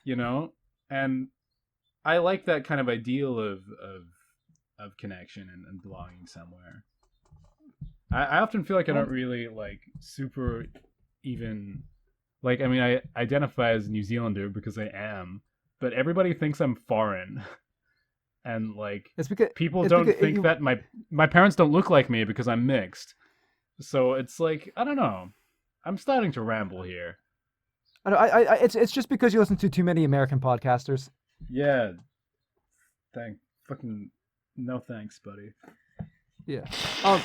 you know? And I like that kind of ideal of connection and belonging somewhere. I often feel like I don't
Um,
really like super even like I mean I identify as a New Zealander because I am, but everybody thinks I'm foreign. And like
it's because
people
it's
don't
because
think
you.
that my parents don't look like me because I'm mixed. So it's like I don't know. I'm starting to ramble here.
It's just because you listen to too many American podcasters.
Yeah, thank fucking no thanks, buddy.
Yeah. Um.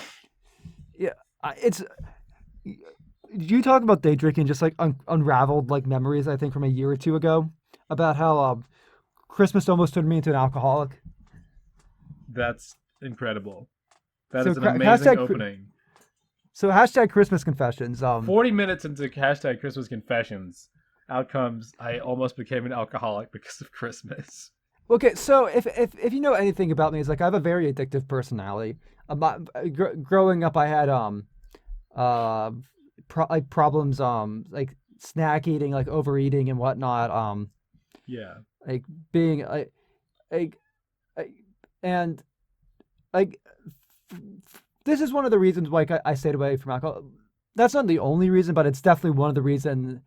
Yeah. It's you talk about day drinking, just like unraveled like memories. I think from a year or two ago about how Christmas almost turned me into an alcoholic.
That's incredible. That
So
is an amazing
hashtag
opening.
so hashtag Christmas confessions.
40 minutes into hashtag Christmas confessions, outcomes I almost became an alcoholic because of Christmas.
Okay, so if you know anything about me, it's like I have a very addictive personality. Growing up, I had uh like problems like snack eating, like overeating and whatnot.
Yeah.
Like being like, like and like this is one of the reasons why I stayed away from alcohol. That's not the only reason, but it's definitely one of the reasons.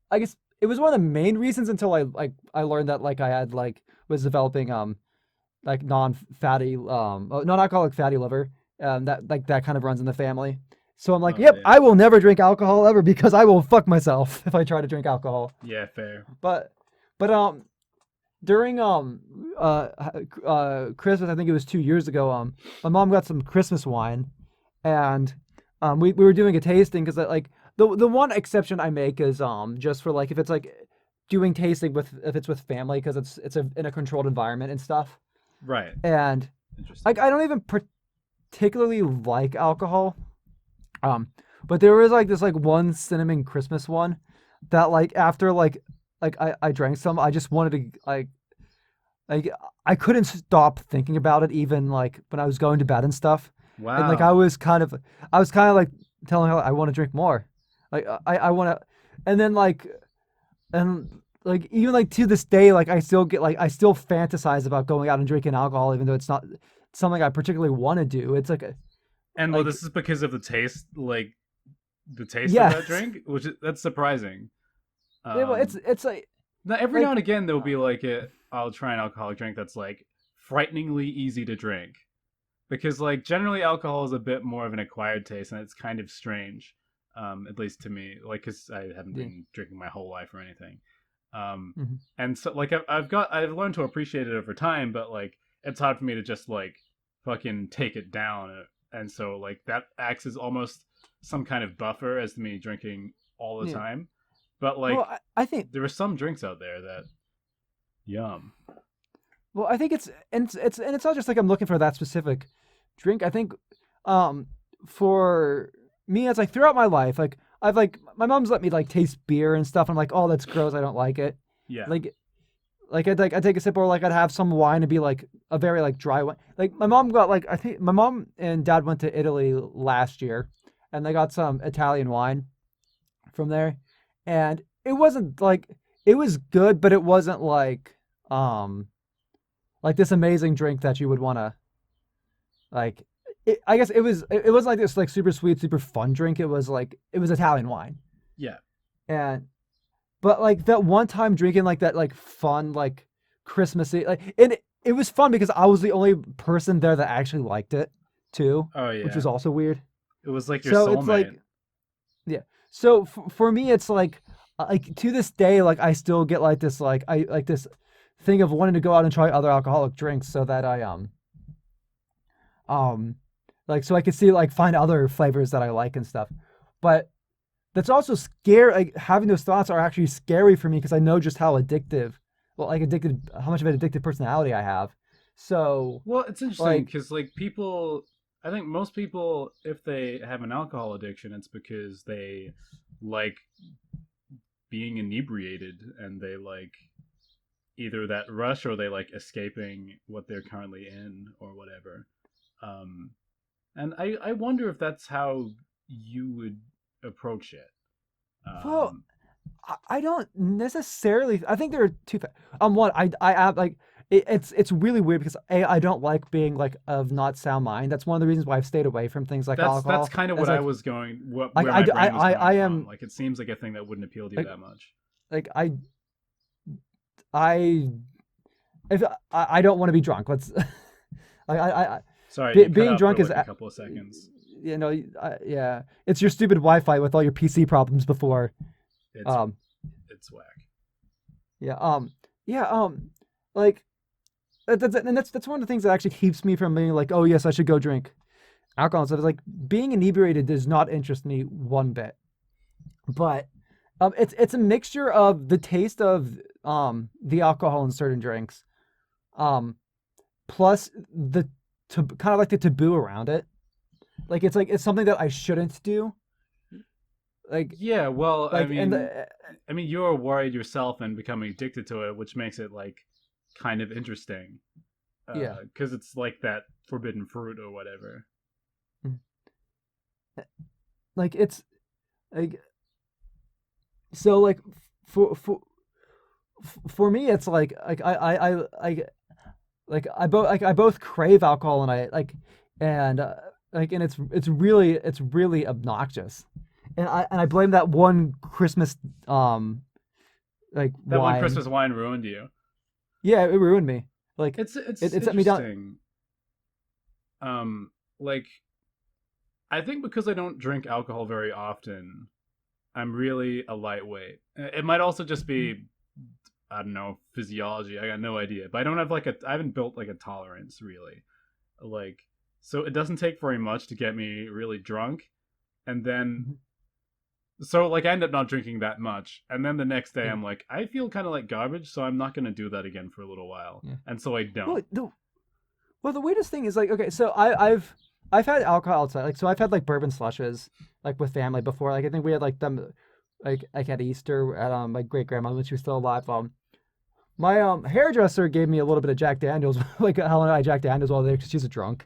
I guess it was one of the main reasons until I learned that like I had like was developing like non-fatty non-alcoholic fatty liver that like that kind of runs in the family. So I'm like,
Oh
yep, I
damn.
will never drink alcohol ever because I will fuck myself if I try to drink alcohol.
Yeah, fair.
But but during Christmas, I think it was 2 years ago. My mom got some Christmas wine, and we were doing a tasting because like the one exception I make is just for like if it's like doing tasting with if it's with family because in a controlled environment and stuff.
Right.
And like
Interesting.
I don't even particularly like alcohol. Um, but there was like this like one cinnamon Christmas one that like after I drank some, I just wanted to like I couldn't stop thinking about it even like when I was going to bed and stuff. And like
Wow.
I was kind of like telling her I want to drink more. Like I want to and then and like even like to this day like I still fantasize about going out and drinking alcohol even though it's not something I particularly want to do. It's
And well,
like
this is because of the taste of that
yes.
drink, which that's surprising.
Yeah, well,
Um,
it's
Now every now and
like
again there'll be like I'll try an alcoholic drink that's like frighteningly easy to drink, because like generally alcohol is a bit more of an acquired taste and it's kind of strange, at least to me, like because I haven't
Yeah.
been drinking my whole life or anything. um
Hmm.
and so like I've learned to appreciate it over time, but like it's hard for me to just like fucking take it down. And so like that acts as almost some kind of buffer as to me drinking all the
Yeah.
time. But
Well,
like
I think.
there are some drinks out there that yum.
Well, I think it's not just like I'm looking for that specific drink. I think, um, for me, it's like throughout my life, like I've like my mom's let me like taste beer and stuff. And I'm like, oh, that's gross. I don't like it.
Yeah.
Like I'd take a sip, or like I'd have some wine and be like a very like dry wine. Like my mom got like I think my mom and dad went to Italy last year, and they got some Italian wine from there, and it wasn't like it was good, but it wasn't um like this amazing drink that you would want to like. I guess it wasn't like this like super sweet, super fun drink. It was Italian wine,
Yeah.
and but like that one time drinking like that like fun like Christmassy like it was fun because I was the only person there that actually liked it too,
Oh
which
yeah.
was also weird.
It was like your
So it's like
soulmate.
yeah. So for me it's like to this day like I still get like this like I like this thing of wanting to go out and try other alcoholic drinks so that I um like so I could see like find other flavors that I like and stuff. But that's also scary. Like having those thoughts are actually scary for me because I know just how addictive, well, like addicted, how much of an addictive personality I have. So,
Well, it's interesting
like,
because like people, I think most people, if they have an alcohol addiction, it's because they like being inebriated and they like either that rush or they like escaping what they're currently in or whatever. Um, and I wonder if that's how you would approach it.
well,
Um,
I don't necessarily. I think there are two. One, I have like it's really weird because I don't like being like of not sound mind. That's one of the reasons why I've stayed away from things like
that's
alcohol.
kind of
As
what I
like
was going, what
like
where my brain was
I
coming from.
am
Like it seems like a thing that wouldn't appeal to you
like
that much.
like I if I don't want to be drunk. Let's I
Sorry, you cut
being
out for
drunk is
like a couple of seconds.
you know yeah, it's your stupid Wi-Fi with all your PC problems before.
It's
um
it's whack.
yeah yeah like that's one of the things that actually keeps me from being like, oh yes, I should go drink alcohol and stuff. It's like being inebriated does not interest me one bit. But it's a mixture of the taste of the alcohol in certain drinks, um plus the kind of like the taboo around it. Like it's something that I shouldn't do. Like
Yeah, well,
like and
I mean, you're worried yourself and becoming addicted to it, which makes it like kind of interesting,
yeah.
because it's like that forbidden fruit or whatever.
Mm. Like it's like so for for for me it's like I both crave alcohol and I like and like and it's really obnoxious. And I blame that one Christmas like
That one
wine.
Christmas wine ruined you.
Yeah, it ruined me. Like
It's
it set me down.
interesting. Like I think because I don't drink alcohol very often, I'm really a lightweight. It might also just be, I don't know, physiology. I got no idea. But I don't have like I haven't built like a tolerance really. Like so it doesn't take very much to get me really drunk. And then
Mhm.
so like I end up not drinking that much. And then the next day
Yeah,
I'm like, I feel kind of like garbage, so I'm not going to do that again for a little while.
yeah.
And so I
Well,
don't.
the weirdest thing is like okay, so I've had alcohol outside. Like so I've had like bourbon slushes like with family before. Like I think we had like them like at Easter at my great grandma when she was still alive. My hairdresser gave me a little bit of Jack Daniels, like Helen and I Jack Daniels while there because she's a drunk.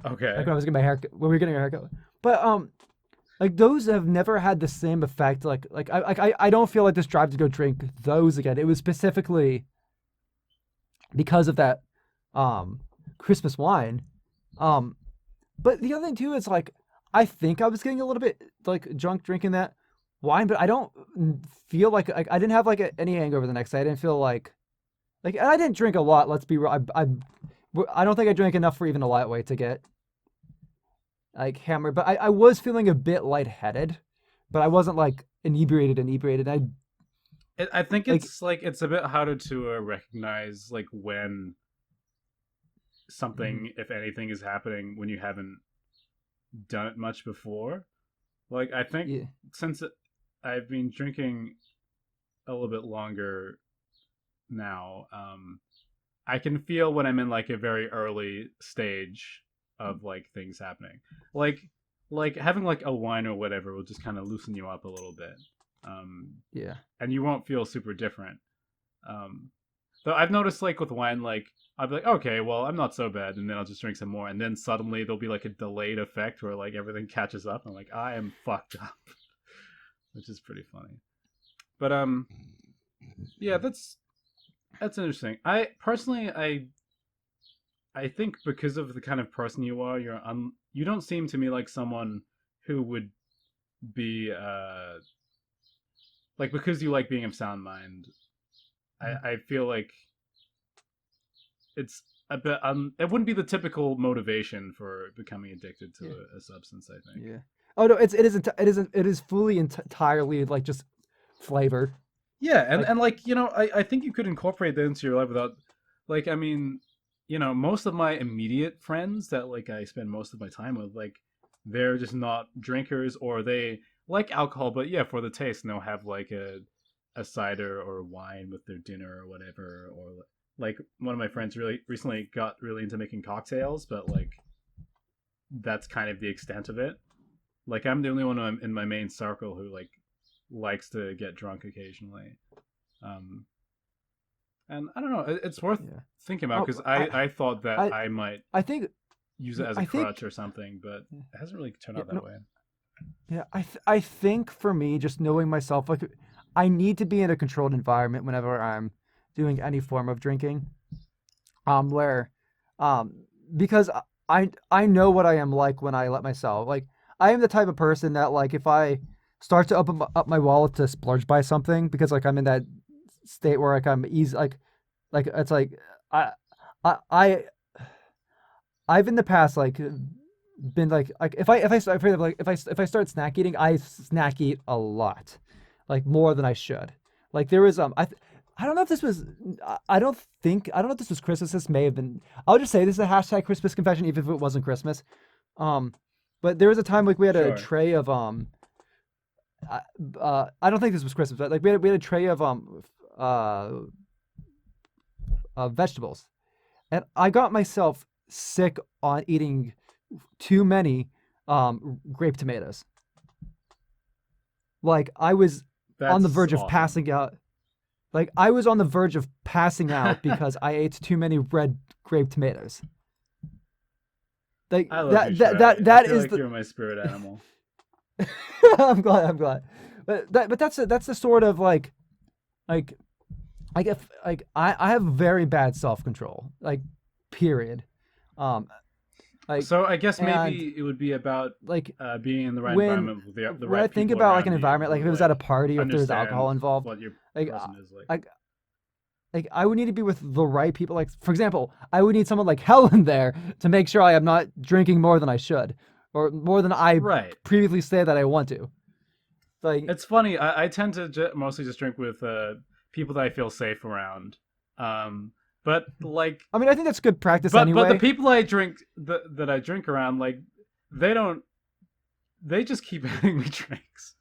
Like
Okay.
when I was getting my haircut, when we were getting our haircut. But like those have never had the same effect. I don't feel like this drive to go drink those again. It was specifically because of that um Christmas wine. Um, but the other thing too is like I think I was getting a little bit like drunk drinking that wine, but I don't feel like I didn't have like any hangover the next day. I didn't feel like Like, and I didn't drink a lot. Let's be real. I don't think I drank enough for even a lightweight to get like hammered. But I was feeling a bit lightheaded, but I wasn't like inebriated.
I think
Like,
it's a bit harder to recognize like when something, if anything, is happening when you haven't done it much before. Like I think
yeah,
since I've been drinking a little bit longer now, I can feel when I'm in like a very early stage of like things happening. Like like having like a wine or whatever will just kind of loosen you up a little bit. Um,
yeah,
and you won't feel super different. Um, though I've noticed like with wine, like I'll be like, okay, well I'm not so bad, and then I'll just drink some more, and then suddenly there'll be like a delayed effect where like everything catches up. And I'm like, I am fucked up, which is pretty funny. But yeah, that's interesting. I personally, I think because of the kind of person you are, you don't seem to me like someone who would be like, because you like being of sound mind. I feel like it's a bit it wouldn't be the typical motivation for becoming addicted to
yeah,
a substance, I think.
yeah. Oh no, it is fully entirely like just flavor.
Yeah,
Like,
and like, I think you could incorporate that into your life without, like, I mean, most of my immediate friends that like I spend most of my time with, like, they're just not drinkers, or they like alcohol, but yeah, for the taste, and they'll have like a cider or wine with their dinner or whatever. Or like one of my friends really recently got really into making cocktails, but like that's kind of the extent of it. Like I'm the only one in my main circle who like likes to get drunk occasionally. Um, and I don't know, it's worth
yeah.
thinking about,
Oh,
because I thought that
I,
I might
I think,
use it
yeah,
as a
I think,
crutch or something, but it hasn't really turned
yeah,
out that
no,
way.
yeah. I think for me, just knowing myself, like, I need to be in a controlled environment whenever I'm doing any form of drinking. Where, um, because I know what I am like when I let myself. Like, I am the type of person that like if I start to up my wallet to splurge buy something because like I'm in that state where like I'm easy like it's like I I I've in the past like been like if I start like if I start snack eating, I snack eat a lot, like more than I should. Like there was I don't know if this was I don't know if this was Christmas. This may have been. I'll just say this is a hashtag Christmas confession, even if it wasn't Christmas. Um, but there was a time like we had a
Sure.
tray of uh, I don't think this was Christmas, but like we had a tray of uh, vegetables, and I got myself sick on eating too many grape tomatoes. Like I was on the
That's
verge of
awesome.
passing out. Like I was on the verge of passing out because I ate too many red grape tomatoes. Like
I love you,
that
Trey. I
that
feel
is
like
the.
you're my spirit animal.
I'm glad. But that's the sort of like I get like I have very bad self control. Like period. Um like
So I guess
and
maybe it would be about
like
being in the right
when
environment with the
when I
right
think
people
about like an
around you
environment, like
who
if it was at
like
a party or if there was
understand
alcohol involved,
what your
like
person is like.
like like I would need to be with the right people. Like for example, I would need someone like Helen there to make sure I am not drinking more than I should, or more than I
Right.
previously said that I want to. Like,
It's funny. I tend to mostly just drink with people that I feel safe around. Um, but like,
I mean, I think that's good practice
but the
anyway.
people I drink that I drink around, like, they don't. They just keep handing me drinks.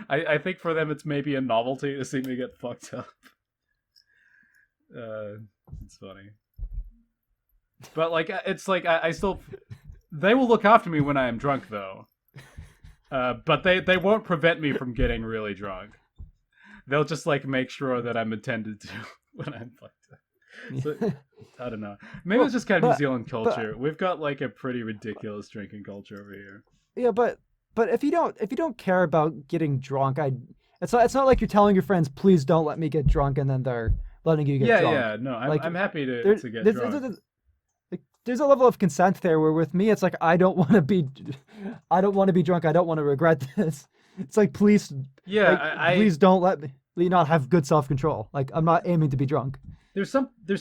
I think for them it's maybe a novelty to see me get fucked up. Uh, it's funny. But like, it's like I still, they will look after me when I am drunk though. But they won't prevent me from getting really drunk. They'll just like make sure that I'm attended to when I'm fucked up. So I don't know. Maybe it's
well,
just kind of New
but
Zealand
but
culture. We've got like a pretty ridiculous drinking culture over here.
yeah, but if you don't care about getting drunk, it's not like you're telling your friends, please don't let me get drunk, and then they're letting you get
Yeah,
drunk.
yeah. No,
Like
I'm happy
there
to get
there's,
drunk.
like, there's a level of consent there where with me it's like I don't want to be drunk. I don't want to regret this. It's
Yeah,
like please don't let me not have good self control. Like I'm not aiming to be drunk.
there's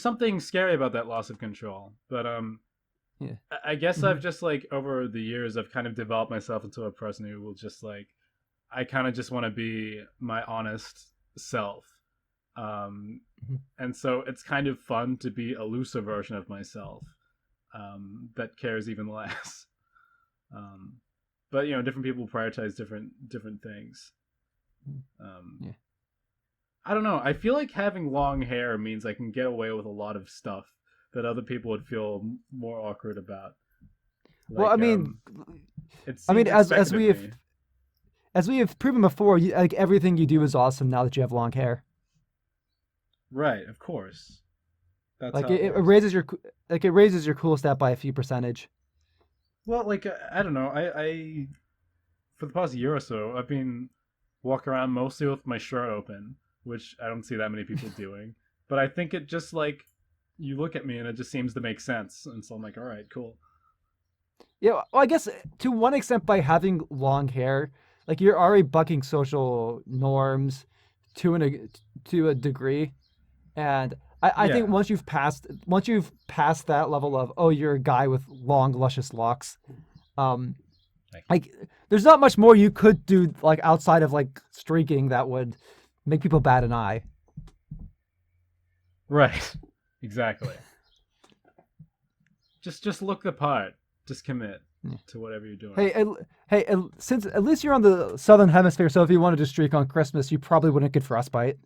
something scary about that loss of control, but
Yeah.
I guess
Hmm.
I've just like over the years I've kind of developed myself into a person who will just like I kind of just want to be my honest self. Um, and so it's kind of fun to be a looser version of myself that cares even less. Um, but you know, different people prioritize different things. Um,
Yeah.
I don't know. I feel like having long hair means I can get away with a lot of stuff that other people would feel more awkward about.
Well,
Like, it
I mean,
seems expected of me.
as we have proven before, like everything you do is awesome now that you have long hair.
Right, of course. That's
Like
how it
it
works.
raises your like it raises your cool stat by a few percentage.
Well, like I don't know. I for the past year or so, I've been walking around mostly with my shirt open, which I don't see that many people doing. But I think it just like you look at me and it just seems to make sense, and so I'm like, all right, cool.
Yeah, well, I guess to one extent by having long hair, like you're already bucking social norms to a degree, and I think
Yeah,
once you've passed that level of oh you're a guy with long luscious locks, um,
thank you.
like there's not much more you could do like outside of like streaking that would make people bat an eye.
Right, exactly. Just look the part. Just commit to whatever you're doing.
Hey, since at least you're on the southern hemisphere, so if you wanted to streak on Christmas, you probably wouldn't get frostbite.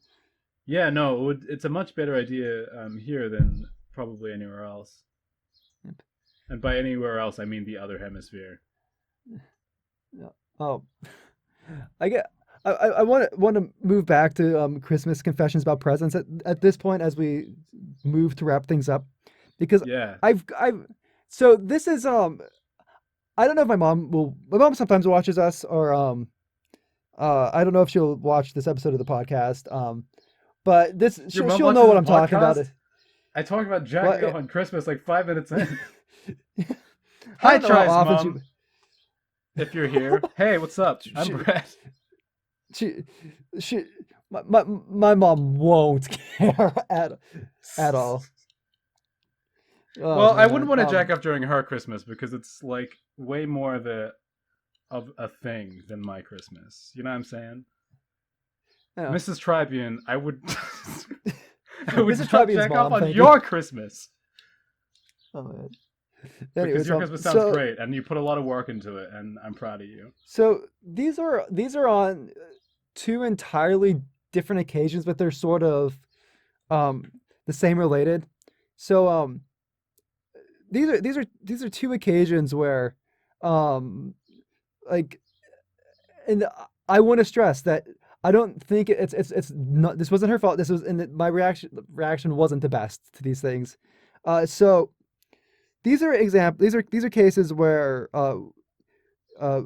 Yeah, no, it's a much better idea here than probably anywhere else. And by anywhere else, I mean the other hemisphere.
Yeah. Oh, I get. I want to move back to Christmas confessions about presents at this point as we move to wrap things up, because
Yeah.
I've so this is I don't know if my mom will. My mom sometimes watches us, or I don't know if she'll watch this episode of the podcast. But this
Your mom
she'll know
watches
what
this
I'm talking about.
podcast? I talked about jacking off
What?
on Christmas like 5 minutes in.
I
Hi,
don't know how
Tries,
often she
Mom. If you're here. Hey, what's up? I'm
she
Brett.
she she my mom won't care at all. Oh
Well, I wouldn't
man.
want to jack off during her Christmas because it's like way more of a thing than my Christmas. You know what I'm saying?
Yeah.
Mrs. Trybien, I would I would
Mrs.
not
Trebian's
jack off
mom,
on
thank you.
your Christmas
Oh man.
because
Anyways,
your Christmas sounds great and you put a lot of work into it and I'm proud of you.
so these are on two entirely different occasions, but they're sort of um the same related. So these are two occasions where um like and I want to stress that I don't think it's not this wasn't her fault. This was and my reaction wasn't the best to these things. So these are cases uh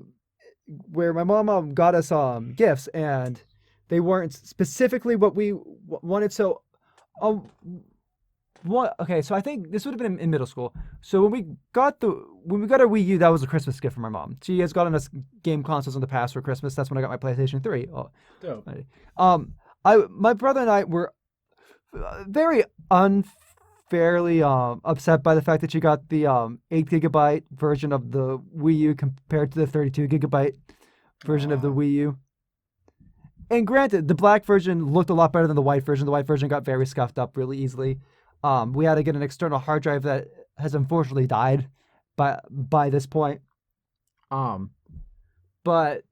where my mom got us gifts and they weren't specifically what we wanted. So um what okay, so I think this would have been in middle school. So when we got our Wii U, that was a Christmas gift from my mom. She has gotten us game consoles in the past for Christmas. That's when I got my PlayStation 3. Oh,
Dope.
um, I my brother and I were very unfairly upset by the fact that she got the 8 gigabyte version of the Wii U compared to the 32 gigabyte version of the
Aw.
Wii U. And granted, the black version looked a lot better than the white version. The white version got very scuffed up really easily. We had to get an external hard drive that has unfortunately died by this point. Um, but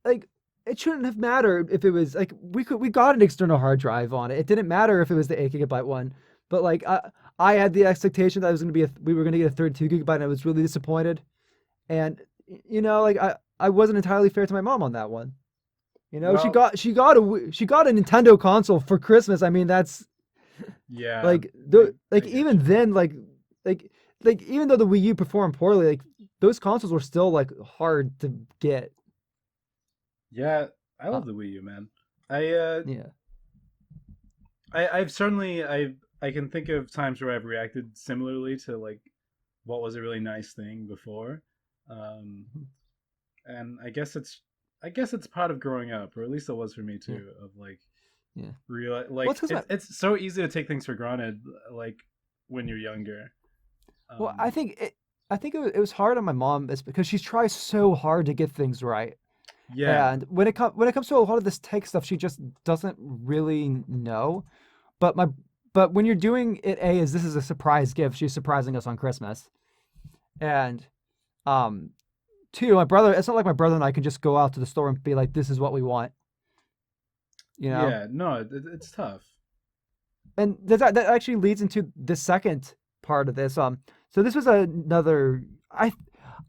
like it shouldn't have mattered if it was like we got an external hard drive on it. It didn't matter if it was the 8 gigabyte one. But like I had the expectation that it was gonna be we were gonna get a 32 gigabyte, and I was really disappointed. And you know, like I wasn't entirely fair to my mom on that one. You know,
Well,
she got a Nintendo console for Christmas. I mean, that's
yeah,
like
I
like
get
even
you.
then like like even though the Wii U performed poorly, like those consoles were still like hard to get.
Yeah, I
Uh,
love the Wii U, man. I uh
yeah.
I've certainly I can think of times where I've reacted similarly to like what was a really nice thing before. Um and I guess it's part of growing up, or at least it was for me
Yeah.
too, of like
Yeah.
Real
Well,
like
it's because
it's so easy to take things for granted, like when you're younger.
well,
Um,
I think it was hard on my mom is because she tries so hard to get things right.
yeah,
And when it comes to a lot of this tech stuff, she just doesn't really know. But my but when you're doing it, is this is a surprise gift. She's surprising us on Christmas, and um, two, my brother. It's not like my brother and I can just go out to the store and be like, "This is what we want," you know.
yeah. No, it's tough.
And that actually leads into the second part of this. So this was another.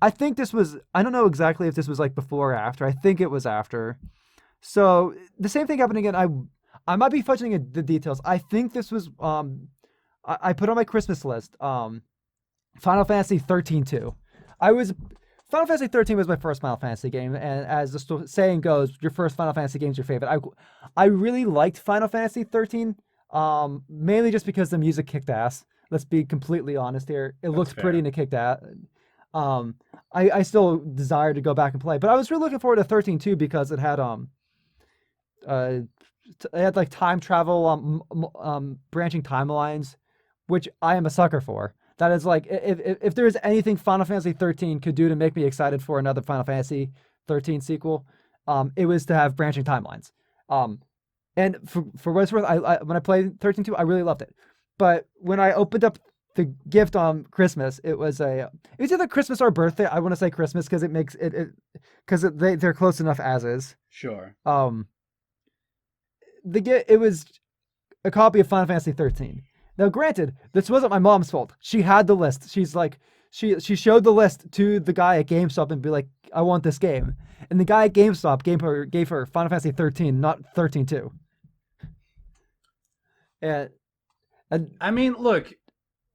I think this was. I don't know exactly if this was like before or after. I think it was after. So the same thing happened again. I might be fudging the details. I think this was I put on my Christmas list Final Fantasy 13 2. I was Final Fantasy 13 was my first Final Fantasy game, and as the saying goes, your first Final Fantasy game is your favorite. I really liked Final Fantasy 13, mainly just because the music kicked ass. Let's be completely honest here. It
That's
looked pretty
fair.
and it kicked ass. I still desire to go back and play, but I was really looking forward to 13 too because uh, it had like time travel, branching timelines, which I am a sucker for. That is like if there's anything Final Fantasy 13 could do to make me excited for another Final Fantasy 13 sequel, it was to have branching timelines. Um, and for what it's worth, I when I played 13 2, I really loved it. But when I opened up the gift on Christmas, it was either Christmas or birthday. I want to say Christmas because it makes it because they're close enough as is.
Sure.
Um, it was a copy of Final Fantasy 13. Now, granted, this wasn't my mom's fault. She had the list. She's like, she showed the list to the guy at GameStop and be like, I want this game. And the guy at GameStop gave her Final Fantasy 13, not 13 2. And, and
I mean, look,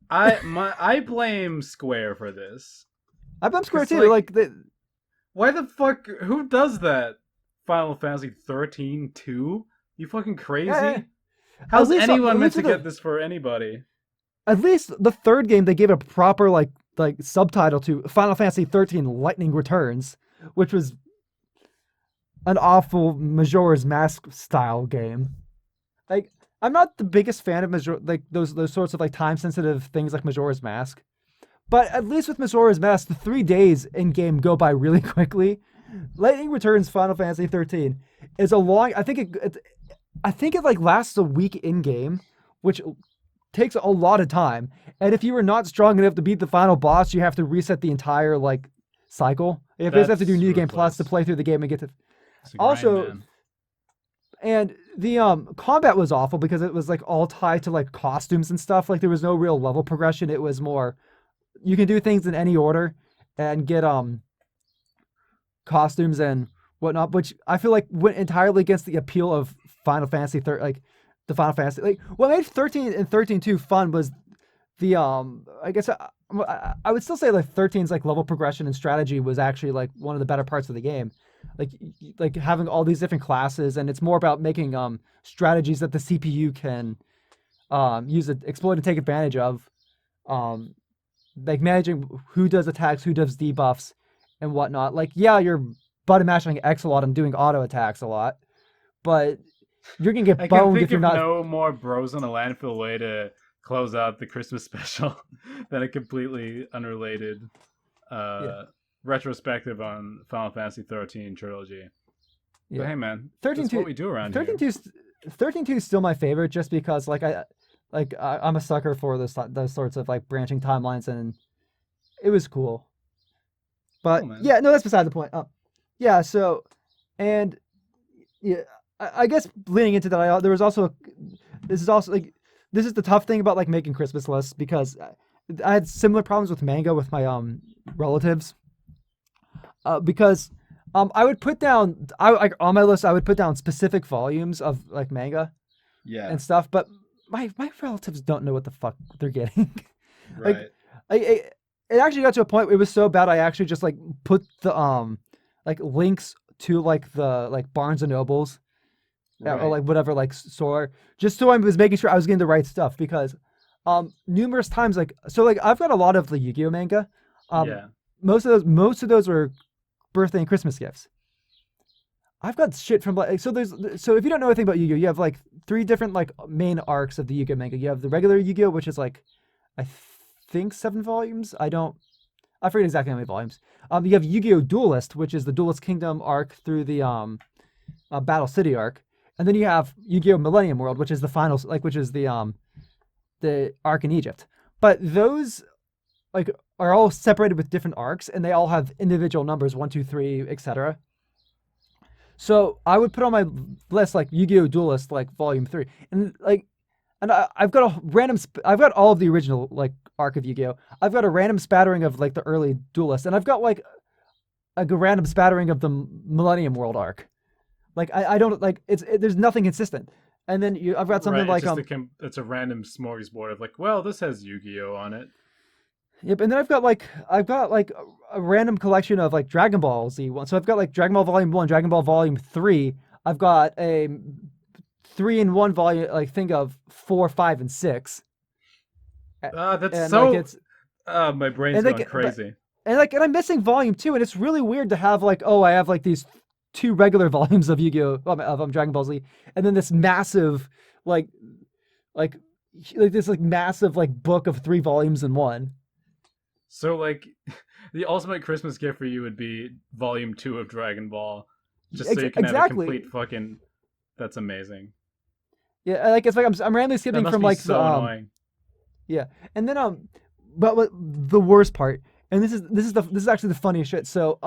I blame Square for this.
I blame Square
Cause
too.
like,
Like,
why the fuck? Who does that? Final Fantasy 13 2? You fucking
yeah,
crazy?
at
How's
least
anyone meant to get this for anybody?
at least the third game they gave a proper like subtitle to Final Fantasy 13 Lightning Returns, which was an awful Majora's Mask style game. Like I'm not the biggest fan of like those sorts of like time sensitive things like Majora's Mask, but at least with Majora's Mask, the 3 days in game go by really quickly. Lightning Returns Final Fantasy 13 is a long. I think it like lasts a week in game, which takes a lot of time. And if you are not strong enough to beat the final boss, you have to reset the entire like cycle. You basically have to do
That's
New Game Plus to
ruthless.
play through the game and get to.
It's a grind,
Also,
man.
and the combat was awful because it was like all tied to like costumes and stuff. Like there was no real level progression. It was more you can do things in any order and get costumes and whatnot, which I feel like went entirely against the appeal of Final Fantasy like the Final Fantasy. Like what made 13 and 13 2 fun was the I guess I would still say like 13's like level progression and strategy was actually like one of the better parts of the game. Like like having all these different classes and it's more about making strategies that the CPU can use it exploit and take advantage of. Um like managing who does attacks, who does debuffs and whatnot. Like yeah, you're button mashing X a lot and doing auto attacks a lot, but you're gonna get
I can
boned if
think
you're
of
not.
no more bros on a landfill way to close out the Christmas special than a completely unrelated
Yeah,
uh, retrospective on Final Fantasy 13 trilogy. But
yeah.
hey, man,
13
that's what
2,
we do around
13
here.
2, 13 2 is still my favorite just because I'm a sucker for those sorts of like branching timelines and it was cool.
Cool,
But
man.
yeah, no, that's beside the point. Yeah, so and yeah, I guess leading into that, there was also this is also like this is the tough thing about like making Christmas lists because I had similar problems with manga with my relatives because I would put down I like on my list I would put down specific volumes of like manga
Yeah,
and stuff, but my relatives don't know what the fuck they're getting. Like
right.
it actually got to a point where it was so bad I actually just like put the like links to like the like Barnes and Nobles or
Right.
like whatever like store just so I was making sure I was getting the right stuff because numerous times like so like I've got a lot of the Yu-Gi-Oh manga. Um
Yeah.
most of those were birthday and Christmas gifts. I've got shit from like so if you don't know anything about Yu-Gi-Oh, you have like 3 different like main arcs of the Yu-Gi-Oh manga. You have the regular Yu-Gi-Oh, which is like I think 7 volumes. I forget exactly how many volumes. You have Yu-Gi-Oh Duelist, which is the Duelist Kingdom arc through the Battle City arc, and then you have Yu-Gi-Oh Millennium World, which is the final which is the arc in Egypt. But those like are all separated with different arcs, and they all have individual numbers 1, 2, 3, etc. So I would put on my list like Yu-Gi-Oh! Duelist, like Volume 3, and like, and I've got a random. I've got all of the original like arc of Yu-Gi-Oh! I've got a random spattering of like the early Duelist, and I've got like a random spattering of the Millennium World arc. Like I don't like there's nothing consistent. And then I've got something
Right,
like
it's a random smorgasbord of like, well, this has Yu-Gi-Oh on it.
Yep, and then I've got like a random collection of like Dragon Ball Z one. So I've got like Dragon Ball Volume 1, Dragon Ball Volume 3. I've got a 3-in-1 volume like think of 4, 5, and 6.
That's
And
so
like it's
my brain's
and like
going crazy.
and I'm missing volume 2, and it's really weird to have like, oh, I have like these 2 regular volumes of Yu-Gi-Oh! Of Dragon Ball Z, and then this massive like like this like massive like book of 3 volumes in one.
So like the ultimate Christmas gift for you would be Volume 2 of Dragon Ball, just so you can have a complete fucking. That's amazing.
Yeah, like it's like I'm randomly
That
skipping
must
from
be
like
so annoying.
yeah, and then but what the worst part, and this is actually the funniest shit. So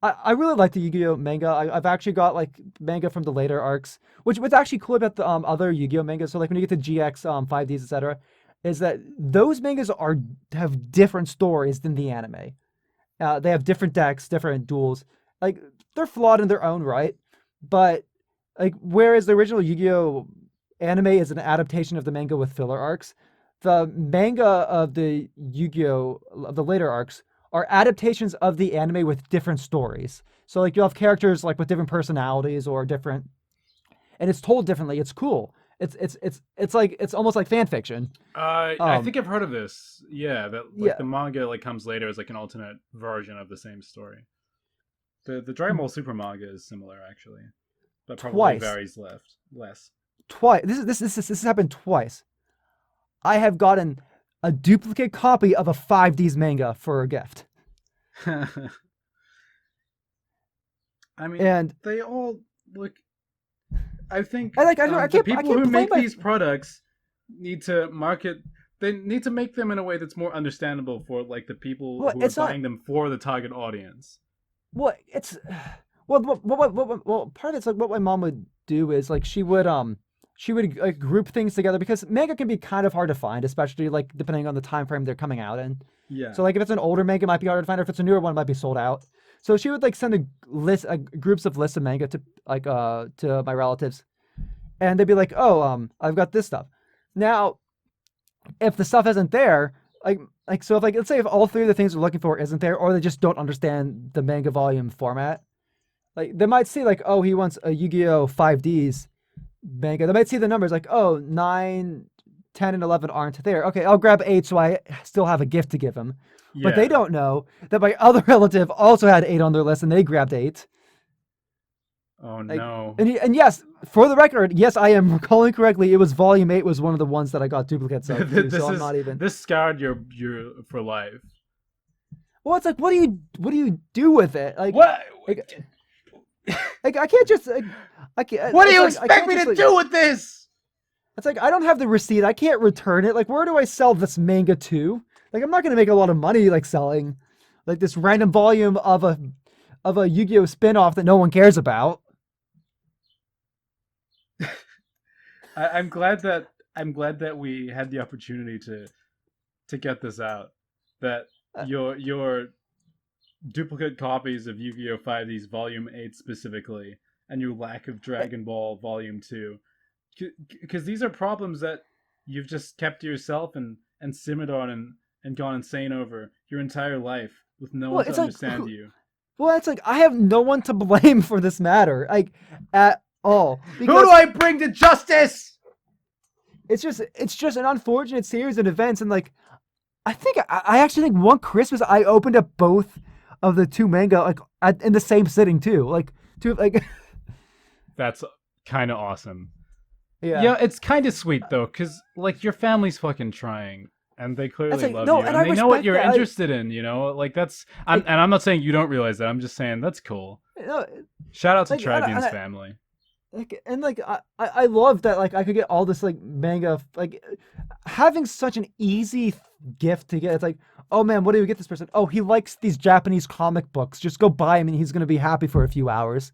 I really like the Yu-Gi-Oh manga. I've actually got like manga from the later arcs, which what's actually cool about the other Yu-Gi-Oh manga. So like when you get to GX 5Ds etc. is that those mangas have different stories than the anime. They have different decks, different duels. Like they're flawed in their own right, but like whereas the original Yu-Gi-Oh anime is an adaptation of the manga with filler arcs, the manga of the Yu-Gi-Oh of the later arcs are adaptations of the anime with different stories. So like you'll have characters like with different personalities or different, and it's told differently. It's cool. It's like it's almost like fan fiction.
I think I've heard of this. Yeah, that like
Yeah.
the manga like comes later as like an alternate version of the same story. The Dragon Ball Super manga is similar actually, but probably
Twice.
varies less.
Twice. This has happened twice. I have gotten a duplicate copy of a 5Ds manga for a gift.
I mean,
And
they all look. I think
I
the
can't
people who make
blame
these products need to market. They need to make them in a way that's more understandable for like the people
well,
who are buying them for the target audience.
Well, it's well. Part of it's like what my mom would do is like she would like group things together because manga can be kind of hard to find, especially like depending on the time frame they're coming out in.
Yeah.
So like if it's an older manga, it might be harder to find, or if it's a newer one, it might be sold out. So she would like send a list, groups of lists of manga to like to my relatives, and they'd be like, oh I've got this stuff. Now, if the stuff isn't there, like so if like let's say if all 3 of the things we're looking for isn't there, or they just don't understand the manga volume format, like they might see like, oh, he wants a Yu-Gi-Oh 5Ds manga. They might see the numbers like, oh, 9, 10, and 11 aren't there. Okay, I'll grab 8 so I still have a gift to give him.
Yeah.
But they don't know that my other relative also had 8 on their list and they grabbed 8.
Oh
Like,
no.
And yes, for the record, yes, I am recalling correctly. It was Volume 8 was one of the ones that I got duplicates of. Too, so I'm not even.
This scarred your for life.
Well, it's like, what do you do with it? Like
What?
Like I can't just. I can't.
What do you
like,
expect me to do with this?
It's like I don't have the receipt. I can't return it. Like where do I sell this manga to? Like I'm not gonna make a lot of money like selling like this random volume of a Yu-Gi-Oh spin-off that no one cares about.
I'm glad that we had the opportunity to get this out. That your duplicate copies of Yu-Gi-Oh! 5Ds Volume 8 specifically, and your lack of Dragon Ball Volume 2, because these are problems that you've just kept to yourself and simmered on and gone insane over your entire life with no one to understand you.
Well, it's like I have no one to blame for this matter, like at all.
Who do I bring to justice?
It's just an unfortunate series of events, and like I actually think one Christmas I opened up both of the 2 manga like in the same sitting too. Like to like.
That's kind of awesome.
Yeah.
Yeah, it's kind of sweet though, cause like your family's fucking trying, and they clearly
like,
love
no,
you,
and
and
I
they know what
respect
you're
that.
interested in. You know, like that's. And I'm not saying you don't realize that. I'm just saying that's cool.
No,
Shout out to
like,
Trybien's family.
like and like I love that like I could get all this like manga like having such an easy gift to get. It's like, oh man, what do we get this person? Oh, he likes these Japanese comic books. Just go buy him and he's gonna be happy for a few hours.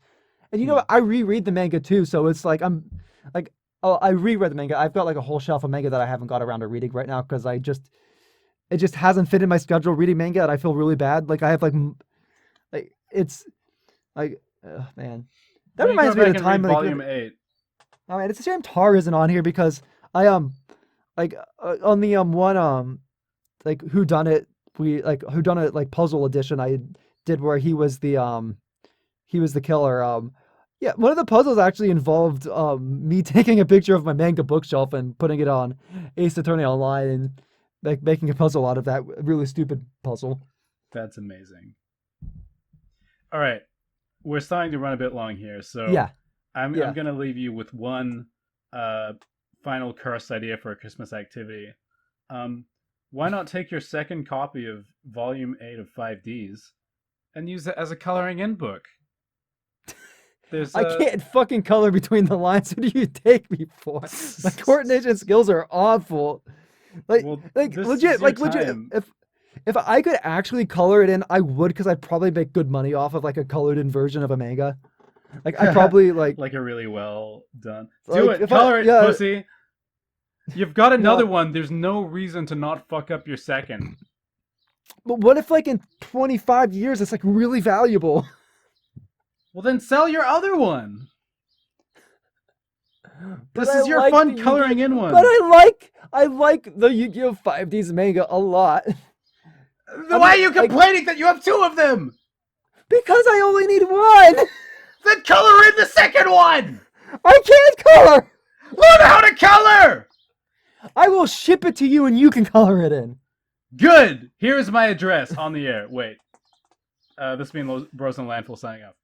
And you know what? I reread the manga too, so it's like I'm like, oh, I reread the manga. I've got like a whole shelf of manga that I haven't got around to reading right now because it just hasn't fit in my schedule reading manga, and I feel really bad. Like I have like it's like man. That
Well, you
reminds
go
me of
back
the
and
time
read
like
Volume 8.
oh man, it's a shame Tar isn't on here because I like on the one like who done it like puzzle edition I did where he was the killer. Yeah, one of the puzzles actually involved me taking a picture of my manga bookshelf and putting it on Ace Attorney Online and like making a puzzle out of that really stupid puzzle.
That's amazing. All right, we're starting to run a bit long here, so
Yeah.
I'm
Yeah.
gonna leave you with one final cursed idea for a Christmas activity. Why not take your second copy of Volume 8 of 5Ds and use it as a coloring in book?
I can't fucking color between the lines. What do you take me for? My coordination skills are awful. Like,
Well,
like
this
legit,
is your
like legit.
time.
If I could actually color it in, I would, because I'd probably make good money off of like a colored in version of a manga. Like I probably like
a really well done.
like,
Do it,
if
color it,
yeah,
pussy. You've got another
Yeah.
one. There's no reason to not fuck up your second.
But what if like in 25 years it's like really valuable?
Well, then sell your other one. This
But
is
I
your
like
fun
the
coloring
Yu-Gi-Oh!
in one.
But I like the Yu-Gi-Oh! 5D's manga a lot.
Why are you
like-
complaining that you have two of them?
Because I only need one!
Then color in the second one!
I can't color!
Learn how to color!
I will ship it to you and you can color it in.
Good! Here is my address on the air. Wait. This being Bros and Landfill signing off.